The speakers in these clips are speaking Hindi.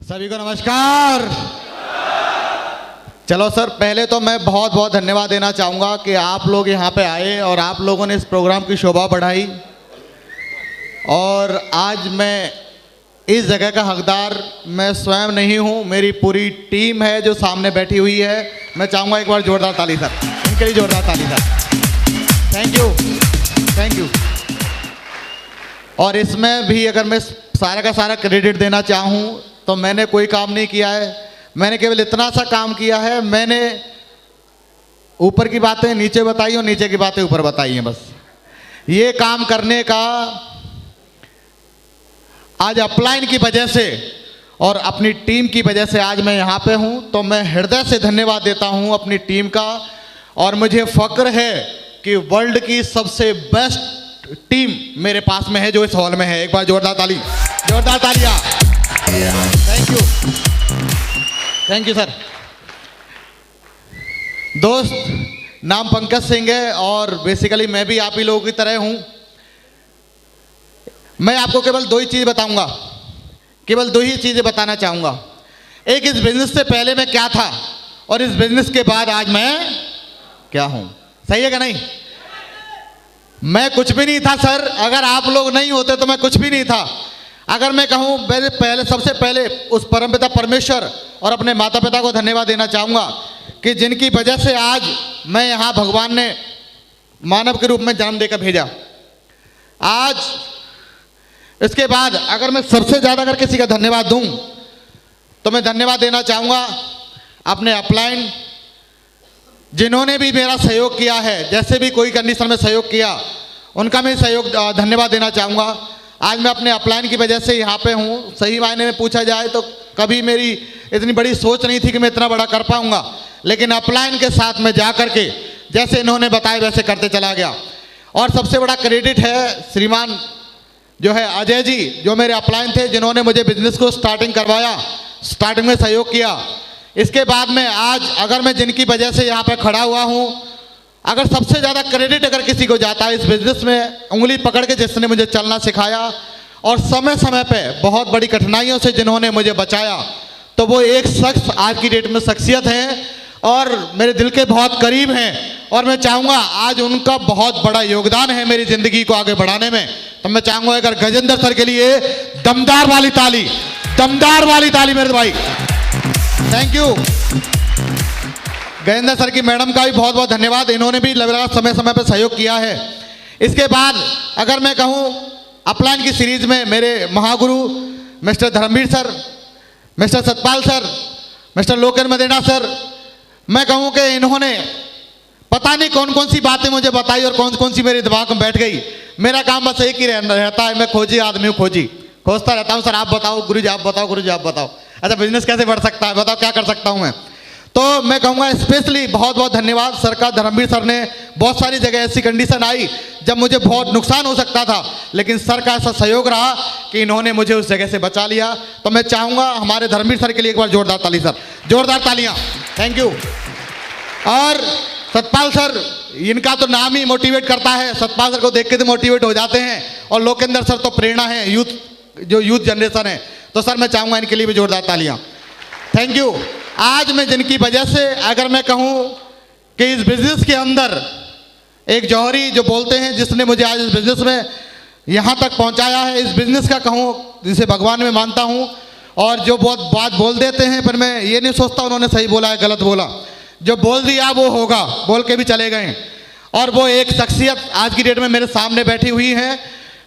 सभी को नमस्कार। चलो सर, पहले तो मैं बहुत बहुत धन्यवाद देना चाहूँगा कि आप लोग यहाँ पे आए और आप लोगों ने इस प्रोग्राम की शोभा बढ़ाई। और आज मैं इस जगह का हकदार मैं स्वयं नहीं हूँ, मेरी पूरी टीम है जो सामने बैठी हुई है। मैं चाहूँगा एक बार जोरदार ताली सर, इनके लिए जोरदार ताली sir. Thank you, thank you. और इसमें भी अगर मैं सारा का सारा क्रेडिट देना चाहूँ तो मैंने कोई काम नहीं किया है, मैंने केवल इतना सा काम किया है, मैंने ऊपर की बातें नीचे बताई और नीचे की बातें ऊपर बताई हैं। बस ये काम करने का आज अपलाइन की वजह से और अपनी टीम की वजह से आज मैं यहाँ पे हूँ, तो मैं हृदय से धन्यवाद देता हूँ अपनी टीम का। और मुझे फक्र है कि वर्ल्ड की सबसे बेस्ट टीम मेरे पास में है जो इस हॉल में है। एक बार जोरदार ताली, जोरदार तालियां। Thank you, thank you sir. दोस्त, नाम पंकज सिंह है और बेसिकली मैं भी आप ही लोगों की तरह हूं। मैं आपको केवल दो ही चीज़ बताऊंगा, केवल दो ही चीज़ें बताना चाहूंगा। एक, इस बिजनेस से पहले मैं क्या था और इस बिजनेस के बाद आज मैं क्या हूं। सही है क्या नहीं? मैं कुछ भी नहीं था सर, अगर आप लोग नहीं होते तो मैं कुछ भी नहीं था। अगर मैं कहूँ, मेरे पहले सबसे पहले उस परमपिता परमेश्वर और अपने माता पिता को धन्यवाद देना चाहूँगा कि जिनकी वजह से आज मैं यहाँ भगवान ने मानव के रूप में जन्म देकर भेजा। आज इसके बाद अगर मैं सबसे ज़्यादा अगर किसी का धन्यवाद दूँ तो मैं धन्यवाद देना चाहूँगा अपने अपलाइन, जिन्होंने भी मेरा सहयोग किया है, जैसे भी कोई कंडीशन में सहयोग किया उनका मैं सहयोग धन्यवाद देना चाहूँगा। आज मैं अपने अपलाइन की वजह से यहाँ पे हूँ। सही मायने में पूछा जाए तो कभी मेरी इतनी बड़ी सोच नहीं थी कि मैं इतना बड़ा कर पाऊँगा, लेकिन अपलाइन के साथ में जा कर के जैसे इन्होंने बताया वैसे करते चला गया। और सबसे बड़ा क्रेडिट है श्रीमान जो है अजय जी, जो मेरे अपलाइन थे, जिन्होंने मुझे बिजनेस को स्टार्टिंग करवाया, स्टार्टिंग में सहयोग किया। इसके बाद में आज अगर मैं जिनकी वजह से यहाँ पे खड़ा हुआ हूँ, अगर सबसे ज़्यादा क्रेडिट अगर किसी को जाता है इस बिजनेस में, उंगली पकड़ के जिसने मुझे चलना सिखाया और समय समय पे बहुत बड़ी कठिनाइयों से जिन्होंने मुझे बचाया, तो वो एक शख्स आज की डेट में शख्सियत हैं और मेरे दिल के बहुत करीब हैं। और मैं चाहूँगा आज उनका बहुत बड़ा योगदान है मेरी ज़िंदगी को आगे बढ़ाने में। तो मैं चाहूँगा अगर गजेंद्र सर के लिए दमदार वाली ताली, दमदार वाली ताली मेरे भाई। Thank you. गजेंद्र सर की मैडम का भी बहुत बहुत धन्यवाद, इन्होंने भी लगातार समय समय पर सहयोग किया है। इसके बाद अगर मैं कहूँ अपलाइन की सीरीज में मेरे महागुरु mister Dharmveer sir, mister Satpal sir, mister Loken Madena sir, मैं कहूँ कि इन्होंने पता नहीं कौन कौन सी बातें मुझे बताई और कौन कौन सी मेरे दिमाग में बैठ गई। मेरा काम बस एक ही रहता है, मैं खोजी आदमी हूँ, खोजता रहता हूँ। सर आप बताओ, गुरु जी आप बताओ, गुरु जी आप बताओ, अच्छा बिजनेस कैसे बढ़ सकता है, बताओ क्या कर सकता हूँ मैं। तो मैं कहूँगा स्पेशली बहुत बहुत धन्यवाद सर का। धर्मवीर सर ने बहुत सारी जगह ऐसी कंडीशन आई जब मुझे बहुत नुकसान हो सकता था, लेकिन सर का ऐसा सहयोग रहा कि इन्होंने मुझे उस जगह से बचा लिया। तो मैं चाहूँगा हमारे धर्मवीर सर के लिए एक बार जोरदार ताली सर, जोरदार तालियाँ। Thank you. और सतपाल सर, इनका तो नाम ही मोटिवेट करता है, सतपाल सर को देख के तो मोटिवेट हो जाते हैं। और लोकेंद्र सर तो प्रेरणा है, यूथ जो यूथ जनरेशन है। तो सर मैं चाहूँगा इनके लिए भी जोरदार तालियाँ। Thank you. आज मैं जिनकी वजह से अगर मैं कहूँ कि इस बिजनेस के अंदर एक जौहरी जो बोलते हैं, जिसने मुझे आज इस बिजनेस में यहाँ तक पहुँचाया है, इस बिजनेस का कहूँ जिसे भगवान में मानता हूँ। और जो बहुत बात बोल देते हैं पर मैं ये नहीं सोचता उन्होंने सही बोला है गलत बोला, जो बोल दिया वो होगा, बोल के भी चले गए। और वो एक शख्सियत आज की डेट में मेरे सामने बैठी हुई है।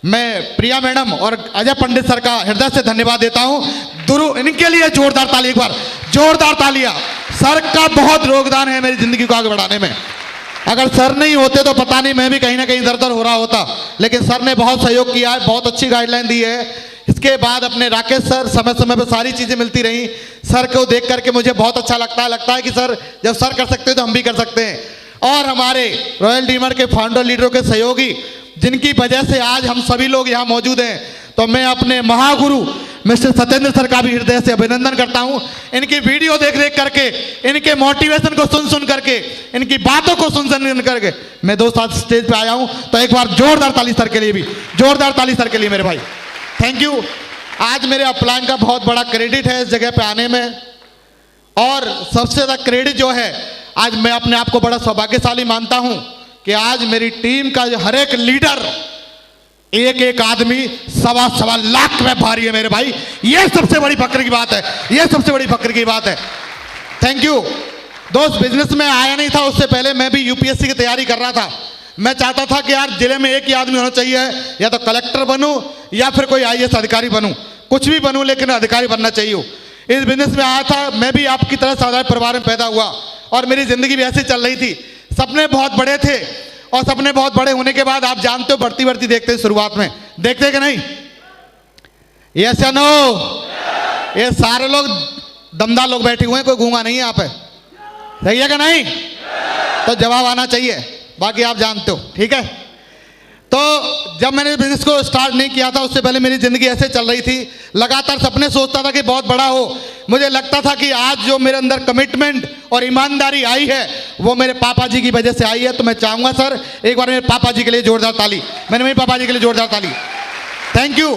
मैं प्रिया मैडम और अजय पंडित सर का हृदय से धन्यवाद देता हूँ। दुरु, इनके लिए जोरदार ताली, एक बार जोरदार तालियां। सर का बहुत योगदान है मेरी जिंदगी को आगे बढ़ाने में। अगर सर नहीं होते तो पता नहीं मैं भी कहीं ना कहीं दर दर हो रहा होता, लेकिन सर ने बहुत सहयोग किया है, बहुत अच्छी गाइडलाइन दी है। इसके बाद अपने राकेश सर, समय समय पर सारी चीज़ें मिलती रही। सर को देख करके मुझे बहुत अच्छा लगता है कि सर जब सर कर सकते हैं तो हम भी कर सकते हैं। और हमारे रॉयल डीमर के फाउंडर लीडरों के सहयोगी, जिनकी वजह से आज हम सभी लोग यहाँ मौजूद हैं, तो मैं अपने महागुरु मिस्टर सत्येंद्र सर का भी हृदय से अभिनंदन करता हूँ। इनकी वीडियो देख देख करके, इनके मोटिवेशन को सुन सुन करके, इनकी बातों को सुन सुन करके मैं 2 साल स्टेज पे आया हूँ। तो एक बार जोरदार ताली सर के लिए भी, जोरदार ताली सर के लिए मेरे भाई। Thank you. आज मेरे अपलाइन का बहुत बड़ा क्रेडिट है इस जगह पे आने में। और सबसे ज़्यादा क्रेडिट जो है, आज मैं अपने आप को बड़ा सौभाग्यशाली मानता हूं कि आज मेरी टीम का जो हर एक लीडर, एक एक आदमी 1.25 लाख में भारी है मेरे भाई। ये सबसे बड़ी फक्र की बात है, ये सबसे बड़ी फक्र की बात है। थैंक यू दोस्त। बिजनेस में आया नहीं था, उससे पहले मैं भी यूपीएससी की तैयारी कर रहा था। मैं चाहता था कि यार जिले में एक ही आदमी होना चाहिए, या तो कलेक्टर बनूं या फिर कोई आईएएस अधिकारी बनूं, कुछ भी बनूं लेकिन अधिकारी बनना चाहिए। इस बिजनेस में आया था, मैं भी आपकी तरह साधारण परिवार में पैदा हुआ और मेरी जिंदगी भी ऐसे चल रही थी। सपने बहुत बड़े थे और सपने बहुत बड़े होने के बाद आप जानते हो बढ़ती बढ़ती देखते हैं, शुरुआत में देखते कि नहीं? यस या नो? ये सारे लोग दमदार लोग बैठे हुए हैं, कोई गूंगा नहीं है यहाँ पे, सही है कि नहीं? तो जवाब आना चाहिए, बाकी आप जानते हो, ठीक है। तो जब मैंने बिजनेस को स्टार्ट नहीं किया था, उससे पहले मेरी ज़िंदगी ऐसे चल रही थी, लगातार सपने सोचता था कि बहुत बड़ा हो। मुझे लगता था कि आज जो मेरे अंदर कमिटमेंट और ईमानदारी आई है वो मेरे पापा जी की वजह से आई है। तो मैं चाहूँगा सर एक बार मेरे पापा जी के लिए जोरदार ताली, मैंने मेरे पापा जी के लिए जोरदार ताली, थैंक यू।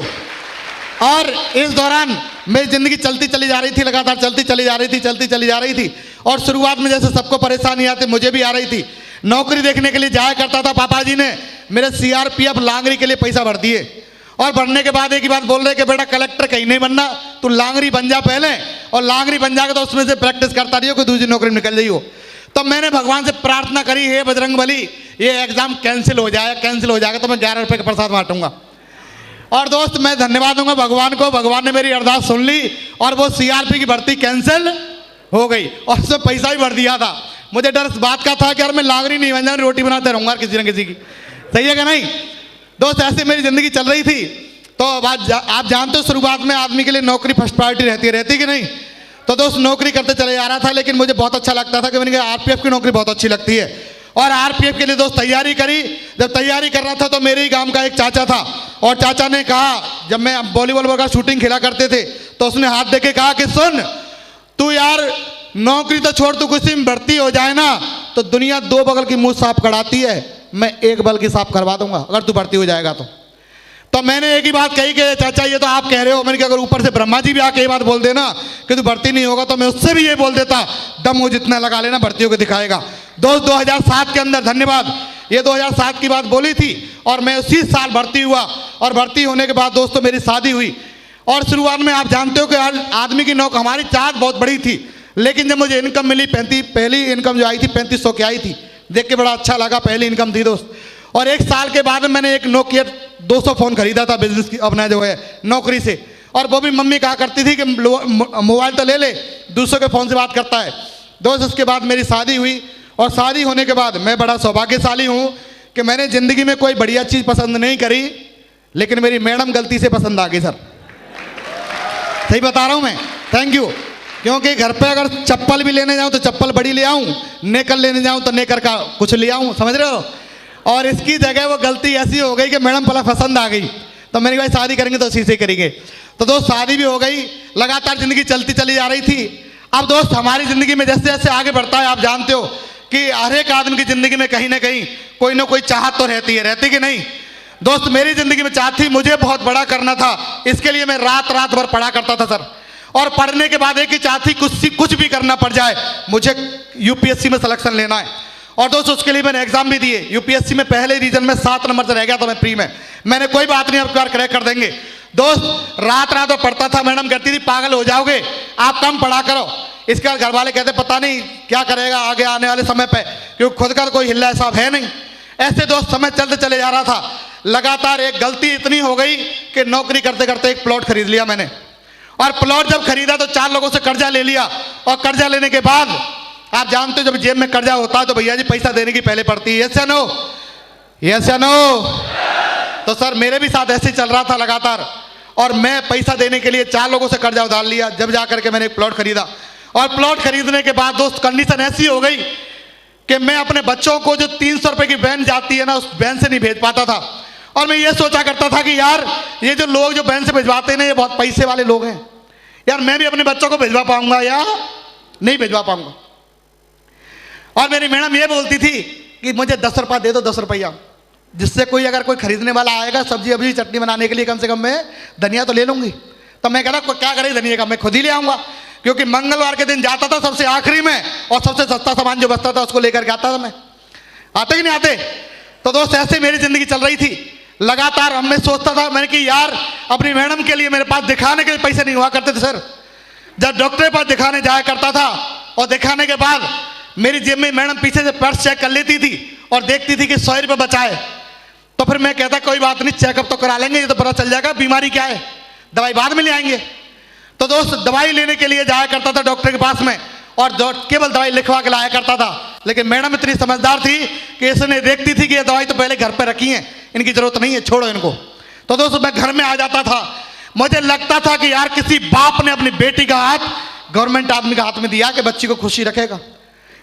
और इस दौरान मेरी ज़िंदगी चलती चली जा रही थी, लगातार चलती चली जा रही थी, चलती चली जा रही थी। और शुरुआत में जैसे सबको परेशानी आती मुझे भी आ रही थी। नौकरी देखने के लिए जाया करता था, पापा जी ने मेरे सीआरपीएफ लांगरी के लिए पैसा भर दिए और भरने के बाद एक ही बात बोल रहे कि बेटा कलेक्टर कहीं नहीं बनना, तू लांगरी बन जा पहले, और लांगरी बन जाकर तो उसमें से प्रैक्टिस करता रहियो, कोई दूसरी नौकरी निकल जाइयो। तो मैंने भगवान से प्रार्थना करी, हे बजरंगबली ये एग्जाम कैंसिल हो जाए, कैंसिल हो जाएगा तो मैं 11 रुपये का प्रसाद बांटूंगा। और दोस्त मैं धन्यवाद दूंगा भगवान को, भगवान ने मेरी अरदास सुन ली और वो सीआरपी की भर्ती कैंसिल हो गई और उसमें पैसा भी भर दिया था। मुझे डर इस बात का था कि यार मैं लांगरी नहीं बन जाऊँ, रोटी बनाते रहूँगा किसी न किसी की, सही है कि नहीं दोस्त? ऐसे मेरी ज़िंदगी चल रही थी। तो आप जानते हो शुरुआत में आदमी के लिए नौकरी फर्स्ट प्रायोरिटी रहती कि नहीं? तो दोस्त नौकरी करते चले जा रहा था, लेकिन मुझे बहुत अच्छा लगता था कि मैंने कहा आरपीएफ की नौकरी बहुत अच्छी लगती है। और आरपीएफ के लिए दोस्त तैयारी करी। जब तैयारी कर रहा था तो मेरे ही गांव का एक चाचा था और चाचा ने कहा, जब मैं वॉलीबॉल वगैरह शूटिंग खेला करते थे तो उसने हाथ देके कहा कि सुन तू यार नौकरी तो छोड़, तू किसी में भर्ती हो जाए ना तो दुनिया 2 बगल की मुंह साफ कराती है, मैं 1 बगल की साफ करवा दूंगा अगर तू भर्ती हो जाएगा तो मैंने एक ही बात कही कि चाचा ये तो आप कह रहे हो, मैंने कहा अगर ऊपर से ब्रह्मा जी भी आके ये बात बोल देना कि तू भर्ती नहीं होगा तो मैं उससे भी ये बोल देता, दम हो जितना लगा लेना भर्ती होकर दिखाएगा। दोस्त 2007 के अंदर, धन्यवाद, ये 2007 की बात बोली थी और मैं उसी साल भर्ती हुआ। और भर्ती होने के बाद दोस्तों मेरी शादी हुई। और शुरुआत में आप जानते हो कि आदमी की नौकरी, हमारी चाहत बहुत बड़ी थी, लेकिन जब मुझे इनकम मिली, पहली इनकम जो आई थी 3500 की आई थी, देख के बड़ा अच्छा लगा, पहली इनकम थी दोस्त। और 1 साल के बाद मैंने एक नोकिया 200 फ़ोन खरीदा था बिजनेस की, अपना जो है नौकरी से। और वो भी मम्मी कहा करती थी कि मोबाइल तो ले ले, दूसरों के फ़ोन से बात करता है दोस्त। उसके बाद मेरी शादी हुई और शादी होने के बाद मैं बड़ा सौभाग्यशाली हूँ कि मैंने ज़िंदगी में कोई बढ़िया चीज़ पसंद नहीं करी, लेकिन मेरी मैडम गलती से पसंद आ गई सर, सही बता रहा हूँ मैं, थैंक यू। क्योंकि घर पे अगर चप्पल भी लेने जाऊँ तो चप्पल बड़ी ले आऊँ, नेकर लेने जाऊँ तो नेकर का कुछ ले आऊँ, समझ रहे हो? और इसकी जगह वो गलती ऐसी हो गई कि मैडम पहला पसंद आ गई, तो मैंने कहा शादी करेंगे तो उसी से करेंगे। तो दोस्त शादी भी हो गई, लगातार ज़िंदगी चलती चली जा रही थी। अब दोस्त हमारी ज़िंदगी में जैसे जैसे आगे बढ़ता है, आप जानते हो कि हर एक आदमी की ज़िंदगी में कहीं ना कहीं कोई ना कोई चाहत तो रहती कि नहीं दोस्त? मेरी ज़िंदगी में चाहत थी, मुझे बहुत बड़ा करना था, इसके लिए मैं रात रात भर पढ़ा करता था सर। और पढ़ने के बाद एक ही चाहत थी, कुछ भी करना पड़ जाए, मुझे यूपीएससी में सिलेक्शन लेना है। और दोस्तों उसके लिए मैंने एग्जाम भी दिए, यूपीएससी में पहले रीजन में 7 नंबर से रह गया था मैं प्री में। मैंने कोई बात नहीं, अब बार क्रैक कर देंगे दोस्त। रात रात में पढ़ता था, मैडम कहती थी पागल हो जाओगे, आप कम पढ़ा करो। इसके बाद घर वाले कहते पता नहीं क्या करेगा आगे आने वाले समय पे, क्योंकि खुद का कोई हिल्ला हिसाब है नहीं। ऐसे दोस्त समय चलते चले जा रहा था। लगातार एक गलती इतनी हो गई कि नौकरी करते करते एक प्लॉट खरीद लिया मैंने। और प्लॉट जब खरीदा तो 4 लोगों से कर्जा ले लिया। और कर्जा लेने के बाद आप जानते हो जब जेब में कर्जा होता है तो भैया जी पैसा देने की पहले पड़ती है, यस या नो? यस या नो? तो सर मेरे भी साथ ऐसे चल रहा था लगातार, और मैं पैसा देने के लिए 4 लोगों से कर्जा उधार लिया, जब जा करके मैंने एक प्लॉट खरीदा। और प्लॉट खरीदने के बाद दोस्त कंडीशन ऐसी हो गई कि मैं अपने बच्चों को जो 300 रुपए की वैन जाती है ना, उस वैन से नहीं भेज पाता था। और मैं ये सोचा करता था कि यार ये जो लोग जो वैन से भिजवाते हैं ना, ये बहुत पैसे वाले लोग हैं, यार मैं भी अपने बच्चों को भिजवा पाऊंगा या नहीं भिजवा पाऊंगा। और मेरी मैडम ये बोलती थी कि मुझे 10 रुपया दे दो, 10 रुपया, जिससे कोई अगर कोई खरीदने वाला आएगा सब्जी अभी चटनी बनाने के लिए, कम से कम मैं धनिया तो ले लूंगी। तो मैं कह रहा क्या करे धनिया का, मैं खुद ही ले आऊंगा, क्योंकि मंगलवार के दिन जाता था सबसे आखिरी में और सबसे सस्ता सामान जो बचता था उसको लेकर के आता था मैं। आते कि नहीं आते? तो दोस्त ऐसे मेरी जिंदगी चल रही थी। लगातार हम मैं सोचता था, मैंने कि यार अपनी मैडम के लिए मेरे पास दिखाने के लिए पैसे नहीं हुआ करते थे सर। जब डॉक्टर के पास दिखाने जाया करता था और दिखाने के बाद मेरी जेब में मैडम पीछे से पर्स चेक कर लेती थी और देखती थी कि 100 रुपये बचाए, तो फिर मैं कहता कोई बात नहीं, चेकअप तो करा लेंगे, ये तो पता चल जाएगा बीमारी क्या है, दवाई बाद में ले आएंगे। तो दोस्त दवाई लेने के लिए जाया करता था डॉक्टर के पास में और केवल दवाई लिखवा के लाया करता था। लेकिन मैडम इतनी समझदार थी कि इसने देखती थी कि ये दवाई तो पहले घर पे रखी है, इनकी जरूरत नहीं है, छोड़ो इनको। तो दोस्त मैं घर में आ जाता था, मुझे लगता था कि यार किसी बाप ने अपनी बेटी का हाथ गवर्नमेंट आदमी के हाथ में दिया कि बच्ची को खुशी रखेगा।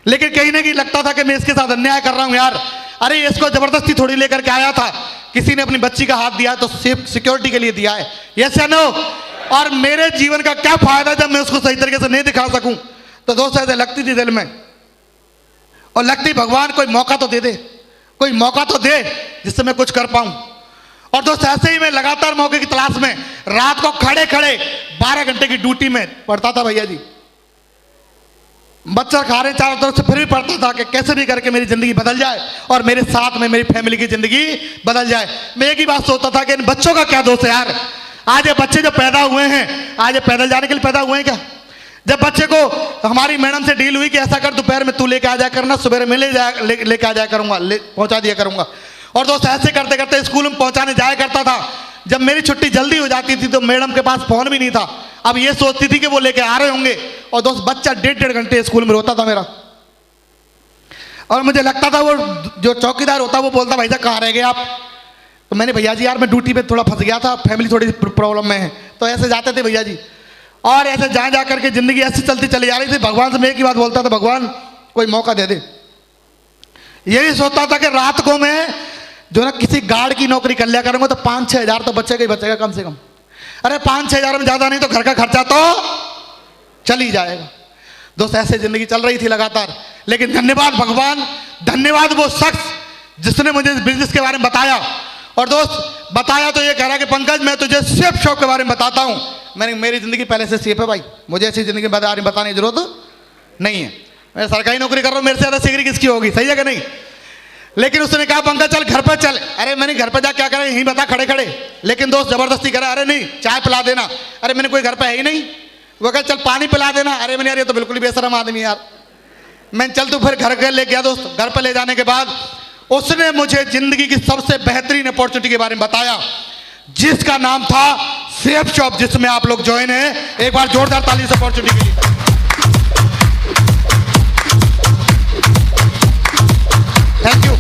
लेकिन कहीं ना कहीं लगता था कि मैं इसके साथ अन्याय कर रहा हूं यार। अरे इसको जबरदस्ती थोड़ी लेकर के आया था, किसी ने अपनी बच्ची का हाथ दिया तो सेफ सिक्योरिटी के लिए दिया है, यस या नो? और मेरे जीवन का क्या फायदा जब मैं उसको सही तरीके से नहीं दिखा सकूं? तो दोस्त ऐसे लगती थी दिल में, और लगती भगवान कोई मौका तो दे दे, कोई मौका तो दे जिससे मैं कुछ कर पाऊं। और दोस्त ऐसे ही मैं लगातार मौके की तलाश में रात को खड़े खड़े 12 घंटे की ड्यूटी में पढ़ता था भैया जी। बच्चा खा रहे चारों तरफ से, फिर भी पढ़ता था कि कैसे भी करके मेरी जिंदगी बदल जाए और मेरे साथ में मेरी फैमिली की जिंदगी बदल जाए। मैं एक ही बात सोचता था कि इन बच्चों का क्या दोष है यार। आज ये बच्चे जो पैदा हुए हैं, आज ये पैदल जाने के लिए पैदा हुए हैं क्या? जब बच्चे को हमारी मैडम से डील हुई कि ऐसा कर दोपहर में तू लेके आ जाया करना, सुबह में लेके आ जाया करूंगा, पहुंचा दिया करूंगा। और दोस्त ऐसे करते करते स्कूल में पहुंचाने जाया करता था। जब मेरी छुट्टी जल्दी हो जाती थी तो मैडम के पास फोन भी नहीं था, अब ये सोचती थी कि वो लेके आ रहे होंगे। और दोस्त बच्चा 1.5 घंटे स्कूल में रोता था मेरा, और मुझे लगता था वो जो चौकीदार होता वो बोलता भाई साहब कहाँ रह गए आप? तो मैंने भैया जी यार मैं ड्यूटी पे थोड़ा फंस गया था, फैमिली थोड़ी प्रॉब्लम में है, तो ऐसे जाते थे भैया जी। और ऐसे जा जा करके जिंदगी ऐसी चलती चली जा रही थी। भगवान से मैं एक ही बात बोलता था, भगवान कोई मौका दे दे। यही सोचता था कि रात को मैं जो ना किसी गार्ड की नौकरी कर लिया करूंगा तो 5-6 हज़ार तो बचेगा ही बचेगा कम से कम। अरे 5-6 हज़ार में ज्यादा नहीं तो घर का खर्चा तो चल ही जाएगा। दोस्त ऐसे जिंदगी चल रही थी लगातार। लेकिन धन्यवाद भगवान, धन्यवाद वो शख्स जिसने मुझे इस बिजनेस के बारे में बताया। और दोस्त बताया तो ये कह रहा कि पंकज मैं तुझे सेफ शॉप के बारे में बताता हूं। मैंने मेरी जिंदगी पहले से सेफ है भाई, मुझे ऐसी जिंदगी बताने की जरूरत नहीं है। मैं सरकारी नौकरी कर रहा हूं, मेरे से ज्यादा सिगरी किसकी होगी, सही है कि नहीं? लेकिन उसने कहा पंकज चल घर पर चल। अरे मैंने घर पर जा क्या करें, यहीं बता खड़े खड़े। लेकिन दोस्त जबरदस्ती करा, अरे नहीं चाय पिला देना। अरे मैंने कोई घर पर है ही नहीं। वो कहा चल पानी पिला देना। अरे मैंने यार ये तो बिल्कुल ही बेशरम आदमी यार। मैं चल तू फिर घर ले गया। दोस्त घर पर ले जाने के बाद उसने मुझे जिंदगी की सबसे बेहतरीन अपॉर्चुनिटी के बारे में बताया, जिसका नाम था सेफ शॉप, जिसमें आप लोग ज्वाइन है। एक बार जोरदार ताली से अपॉर्चुनिटी के लिए। Thank you.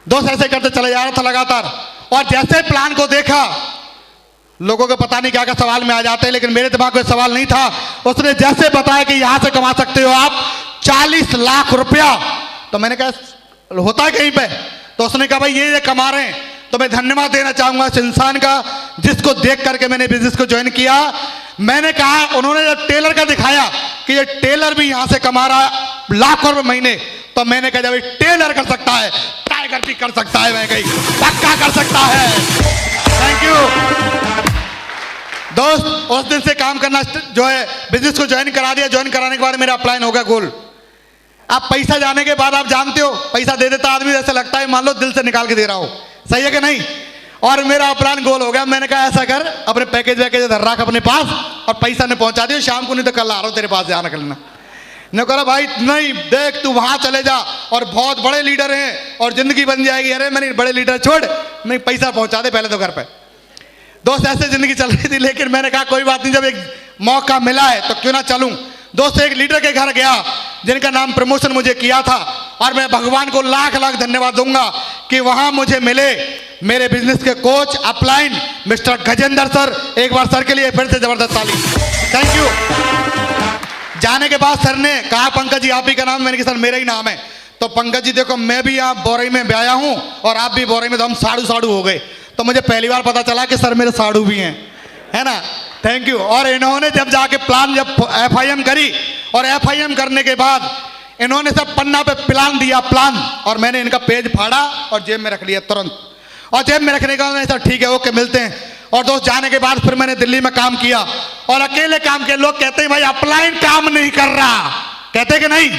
दोस्त ऐसे करते चले जा रहा था लगातार, और जैसे प्लान को देखा, लोगों को पता नहीं क्या क्या सवाल में आ जाते हैं, लेकिन मेरे दिमाग में सवाल नहीं था। उसने जैसे बताया कि यहां से कमा सकते हो आप 40 लाख रुपया, तो मैंने कहा होता है कहीं पे? तो उसने कहा भाई ये कमा रहे हैं। तो मैं धन्यवाद देना चाहूंगा इस इंसान का जिसको देख करके मैंने बिजनेस को ज्वाइन किया। मैंने कहा, उन्होंने जब टेलर का दिखाया कि ये टेलर भी यहां से कमा रहा है लाखों रुपए महीने, तो मैंने कहा जब टेलर कर सकता है टाइगर भी कर सकता है, मैं कहीं पक्का कर सकता है। थैंक यू दोस्त। उस दिन से काम करना जो है बिजनेस को ज्वाइन करा दिया। ज्वाइन कराने के बाद मेरा अप्लाइन हो गया गोल। अब पैसा जाने के बाद आप जानते हो पैसा दे देता आदमी, जैसे लगता है मान लो दिल से निकाल के दे रहा हो, सही है कि नहीं? और मेरा प्लान गोल हो गया। मैंने कहा ऐसा कर, अपने पैकेज वैकेज धर रख अपने पास और पैसा ने पहुंचा दियो, शाम को नहीं तो कल आ रहा हूं तेरे पास ध्यान रख लेना। ने कहा भाई नहीं देख तू वहां चले जा, और बहुत बड़े लीडर हैं और जिंदगी बन जाएगी। अरे मैंने बड़े लीडर छोड़, मैं पैसा पहुंचा दे पहले तो घर पे। दोस्त ऐसे जिंदगी चल रही थी, लेकिन मैंने कहा कोई बात नहीं, जब एक मौका मिला है तो क्यों ना चलूं। दोस्त एक लीडर के घर गया जिनका नाम प्रमोशन मुझे किया था, और मैं भगवान को लाख लाख धन्यवाद दूंगा कि वहां मुझे मिले मेरे बिजनेस के coach upline mister Gajendra sir. एक बार सर के लिए फिर से जबरदस्त ताली। Thank you. जाने के बाद सर ने कहा पंकज जी आप ही का नाम? मैंने कहा सर मेरा ही नाम है। तो पंकज जी देखो मैं भी यहाँ बोरई में ब्याया हूँ और आप भी बोरई में, तो हम साड़ू साड़ू हो गए। तो मुझे पहली बार पता चला कि सर मेरे साड़ू भी हैं, है ना? Thank you. और इन्होंने जब जाके प्लान जब FIM करी, और FIM करने के बाद इन्होंने सब पन्ना पे प्लान दिया प्लान, और मैंने इनका पेज फाड़ा और जेब में रख लिया तुरंत। और जेब में रखने का सर ठीक है ओके मिलते हैं। और दोस्त जाने के बाद फिर मैंने दिल्ली में काम किया और अकेले काम किया। लोग कहते हैं भाई अपलाइन काम नहीं कर रहा, कहते कि नहीं,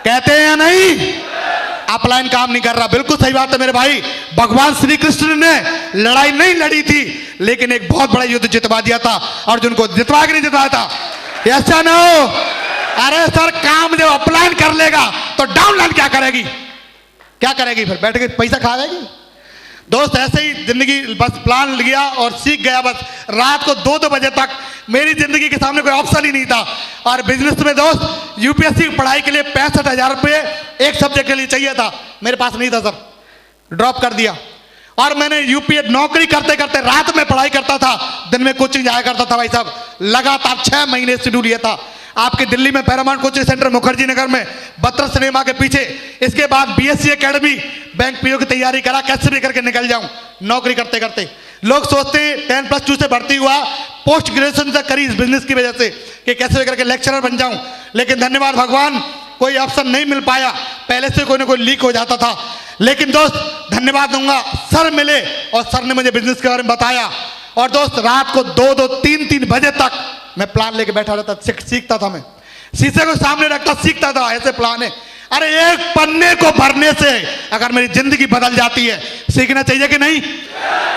कहते हैं या नहीं, अपलाइन काम नहीं कर रहा। बिल्कुल सही बात है मेरे भाई। भगवान श्री कृष्ण ने लड़ाई नहीं लड़ी थी लेकिन एक बहुत बड़ा युद्ध जितवा दिया था, अर्जुन को जितवा के नहीं जितवाया था। ऐसा ना हो, अरे सर काम जब अपलाइन कर लेगा तो डाउनलाइन क्या करेगी, क्या करेगी, फिर बैठ के पैसा खा जाएगी। दोस्त ऐसे ही जिंदगी बस प्लान लिया और सीख गया। बस रात को 2-2 बजे तक मेरी जिंदगी के सामने कोई ऑप्शन ही नहीं था। और बिजनेस में दोस्त यूपीएससी की पढ़ाई के लिए 65,000 रुपये एक सब्जेक्ट के लिए चाहिए था, मेरे पास नहीं था सर, ड्रॉप कर दिया। और मैंने यूपीए नौकरी करते करते रात में पढ़ाई करता था, दिन में कोचिंग जाया करता था भाई साहब। लगातार 6 महीने शेड्यूल लिया था। आपके दिल्ली में Paramount coaching centre Mukherjee Nagar में बत्तर सिनेमा के पीछे। इसके बाद बीएससी एकेडमी बैंक पीओ की तैयारी करा, कैसे भी करके निकल जाऊं नौकरी करते करते। लोग सोचते हैं 10+2 से भर्ती हुआ, पोस्ट ग्रेजुएशन तक करी इस बिजनेस की वजह से कि कैसे भी करके लेक्चरर बन जाऊं, लेकिन धन्यवाद भगवान कोई ऑप्शन नहीं मिल पाया। पहले से कोई ना कोई लीक हो जाता था। लेकिन दोस्त धन्यवाद दूंगा, सर मिले और सर ने मुझे बिजनेस के बारे में बताया। और दोस्त रात को 2-2, 3-3 बजे तक मैं प्लान लेके बैठा रहता, सीखता था। मैं शीशे को सामने रखता, सीखता था ऐसे प्लान है। अरे एक पन्ने को भरने से अगर मेरी जिंदगी बदल जाती है, सीखना चाहिए कि नहीं,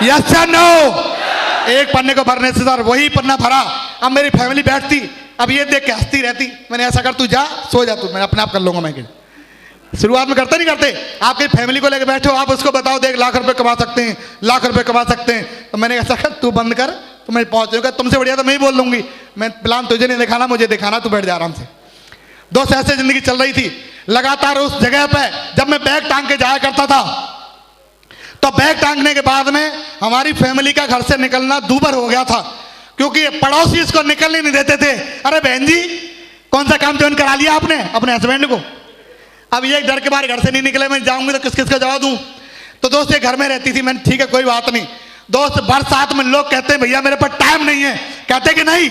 यस या नो। एक पन्ने को भरने से सर वही पन्ना भरा, अब मेरी फैमिली बैठती, अब ये देख के हंसती रहती। मैंने ऐसा कर, तू जा सो जा, तू मैं अपने आप कर लूंगा। मैं शुरुआत में करते नहीं करते, आपकी फैमिली को लेकर बैठो, आप उसको बताओ देख लाख रुपए कमा सकते हैं, लाख रुपए कमा सकते हैं। तो मैंने ऐसा कर, तू बंद कर, तो मैं पहुंच जाऊंगा, तुमसे बढ़िया तो मैं ही बोल दूंगी। मैं प्लान तुझे नहीं दिखाना, मुझे दिखाना, तू बैठ जा आराम से। दोस्त ऐसे जिंदगी चल रही थी। लगातार उस जगह पे जब मैं बैग टांग के जाया करता था, तो बैग टांगने के बाद में हमारी फैमिली का घर से निकलना दूभर हो गया था, क्योंकि पड़ोसी इसको निकलने नहीं देते थे। अरे बहन जी कौन सा काम ज्वाइन करा लिया आपने अपने हस्बैंड को, अब ये डर के बाहर घर से नहीं निकले, मैं जाऊंगी तो किस किस का जवाब दूं। तो दोस्त ये घर में रहती थी। मैंने ठीक है कोई बात नहीं। दोस्त बरसात में लोग कहते हैं भैया मेरे पास टाइम नहीं है, कहते कि नहीं,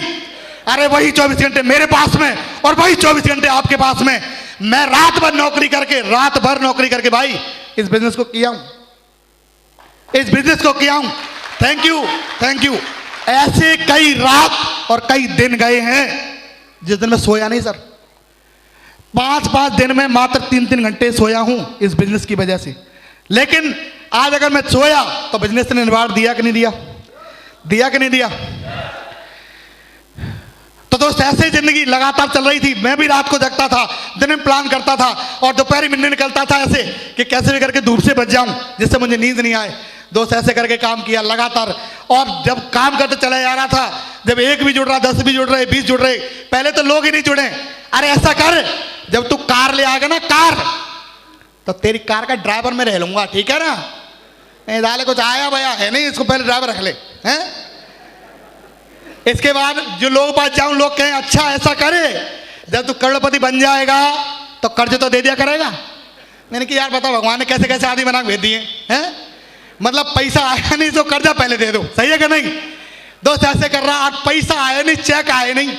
अरे वही 24 घंटे मेरे पास में और वही 24 घंटे आपके पास में। मैं रात भर नौकरी करके भाई इस बिजनेस को किया हूं, इस बिजनेस को किया हूं। Thank you. ऐसे कई रात और कई दिन गए हैं जिस दिन मैं सोया नहीं सर। 5-5 दिन में मात्र 3-3 घंटे सोया हूं इस बिजनेस की वजह से। लेकिन आज अगर मैं सोया तो बिजनेस ने निवार दिया कि नहीं दिया, दिया कि नहीं दिया। तो दोस्त ऐसे जिंदगी लगातार चल रही थी। मैं भी रात को जगता था, दिन में प्लान करता था और दोपहर में निकलता था ऐसे कि कैसे भी करके धूप से बच जाऊं जिससे मुझे नींद नहीं आए। दोस्त ऐसे करके काम किया लगातार। और जब काम करते चला जा रहा था, जब 1 भी जुड़ रहा, 10 भी जुड़ रहे, 20 जुड़ रहे, पहले तो लोग ही नहीं जुड़े। अरे ऐसा कर, जब तू कार ले आएगा ना कार, तो तेरी कार का ड्राइवर मैं रह लूंगा, ठीक है ना। नहीं डाले कुछ आया भैया है नहीं, इसको पहले ड्राइवर रख ले हैं। इसके बाद जो लोग पास जाऊं, लोग कहें अच्छा ऐसा करे, जब तू करोड़पति बन जाएगा तो कर्ज तो दे दिया करेगा। मैंने कि यार बताओ भगवान ने कैसे कैसे आदमी बना भेज दिए हैं, मतलब पैसा आया नहीं तो कर्जा पहले दे दो, सही है कि नहीं। दोस्त ऐसे कर रहा, आज पैसा आया नहीं, चेक आया नहीं।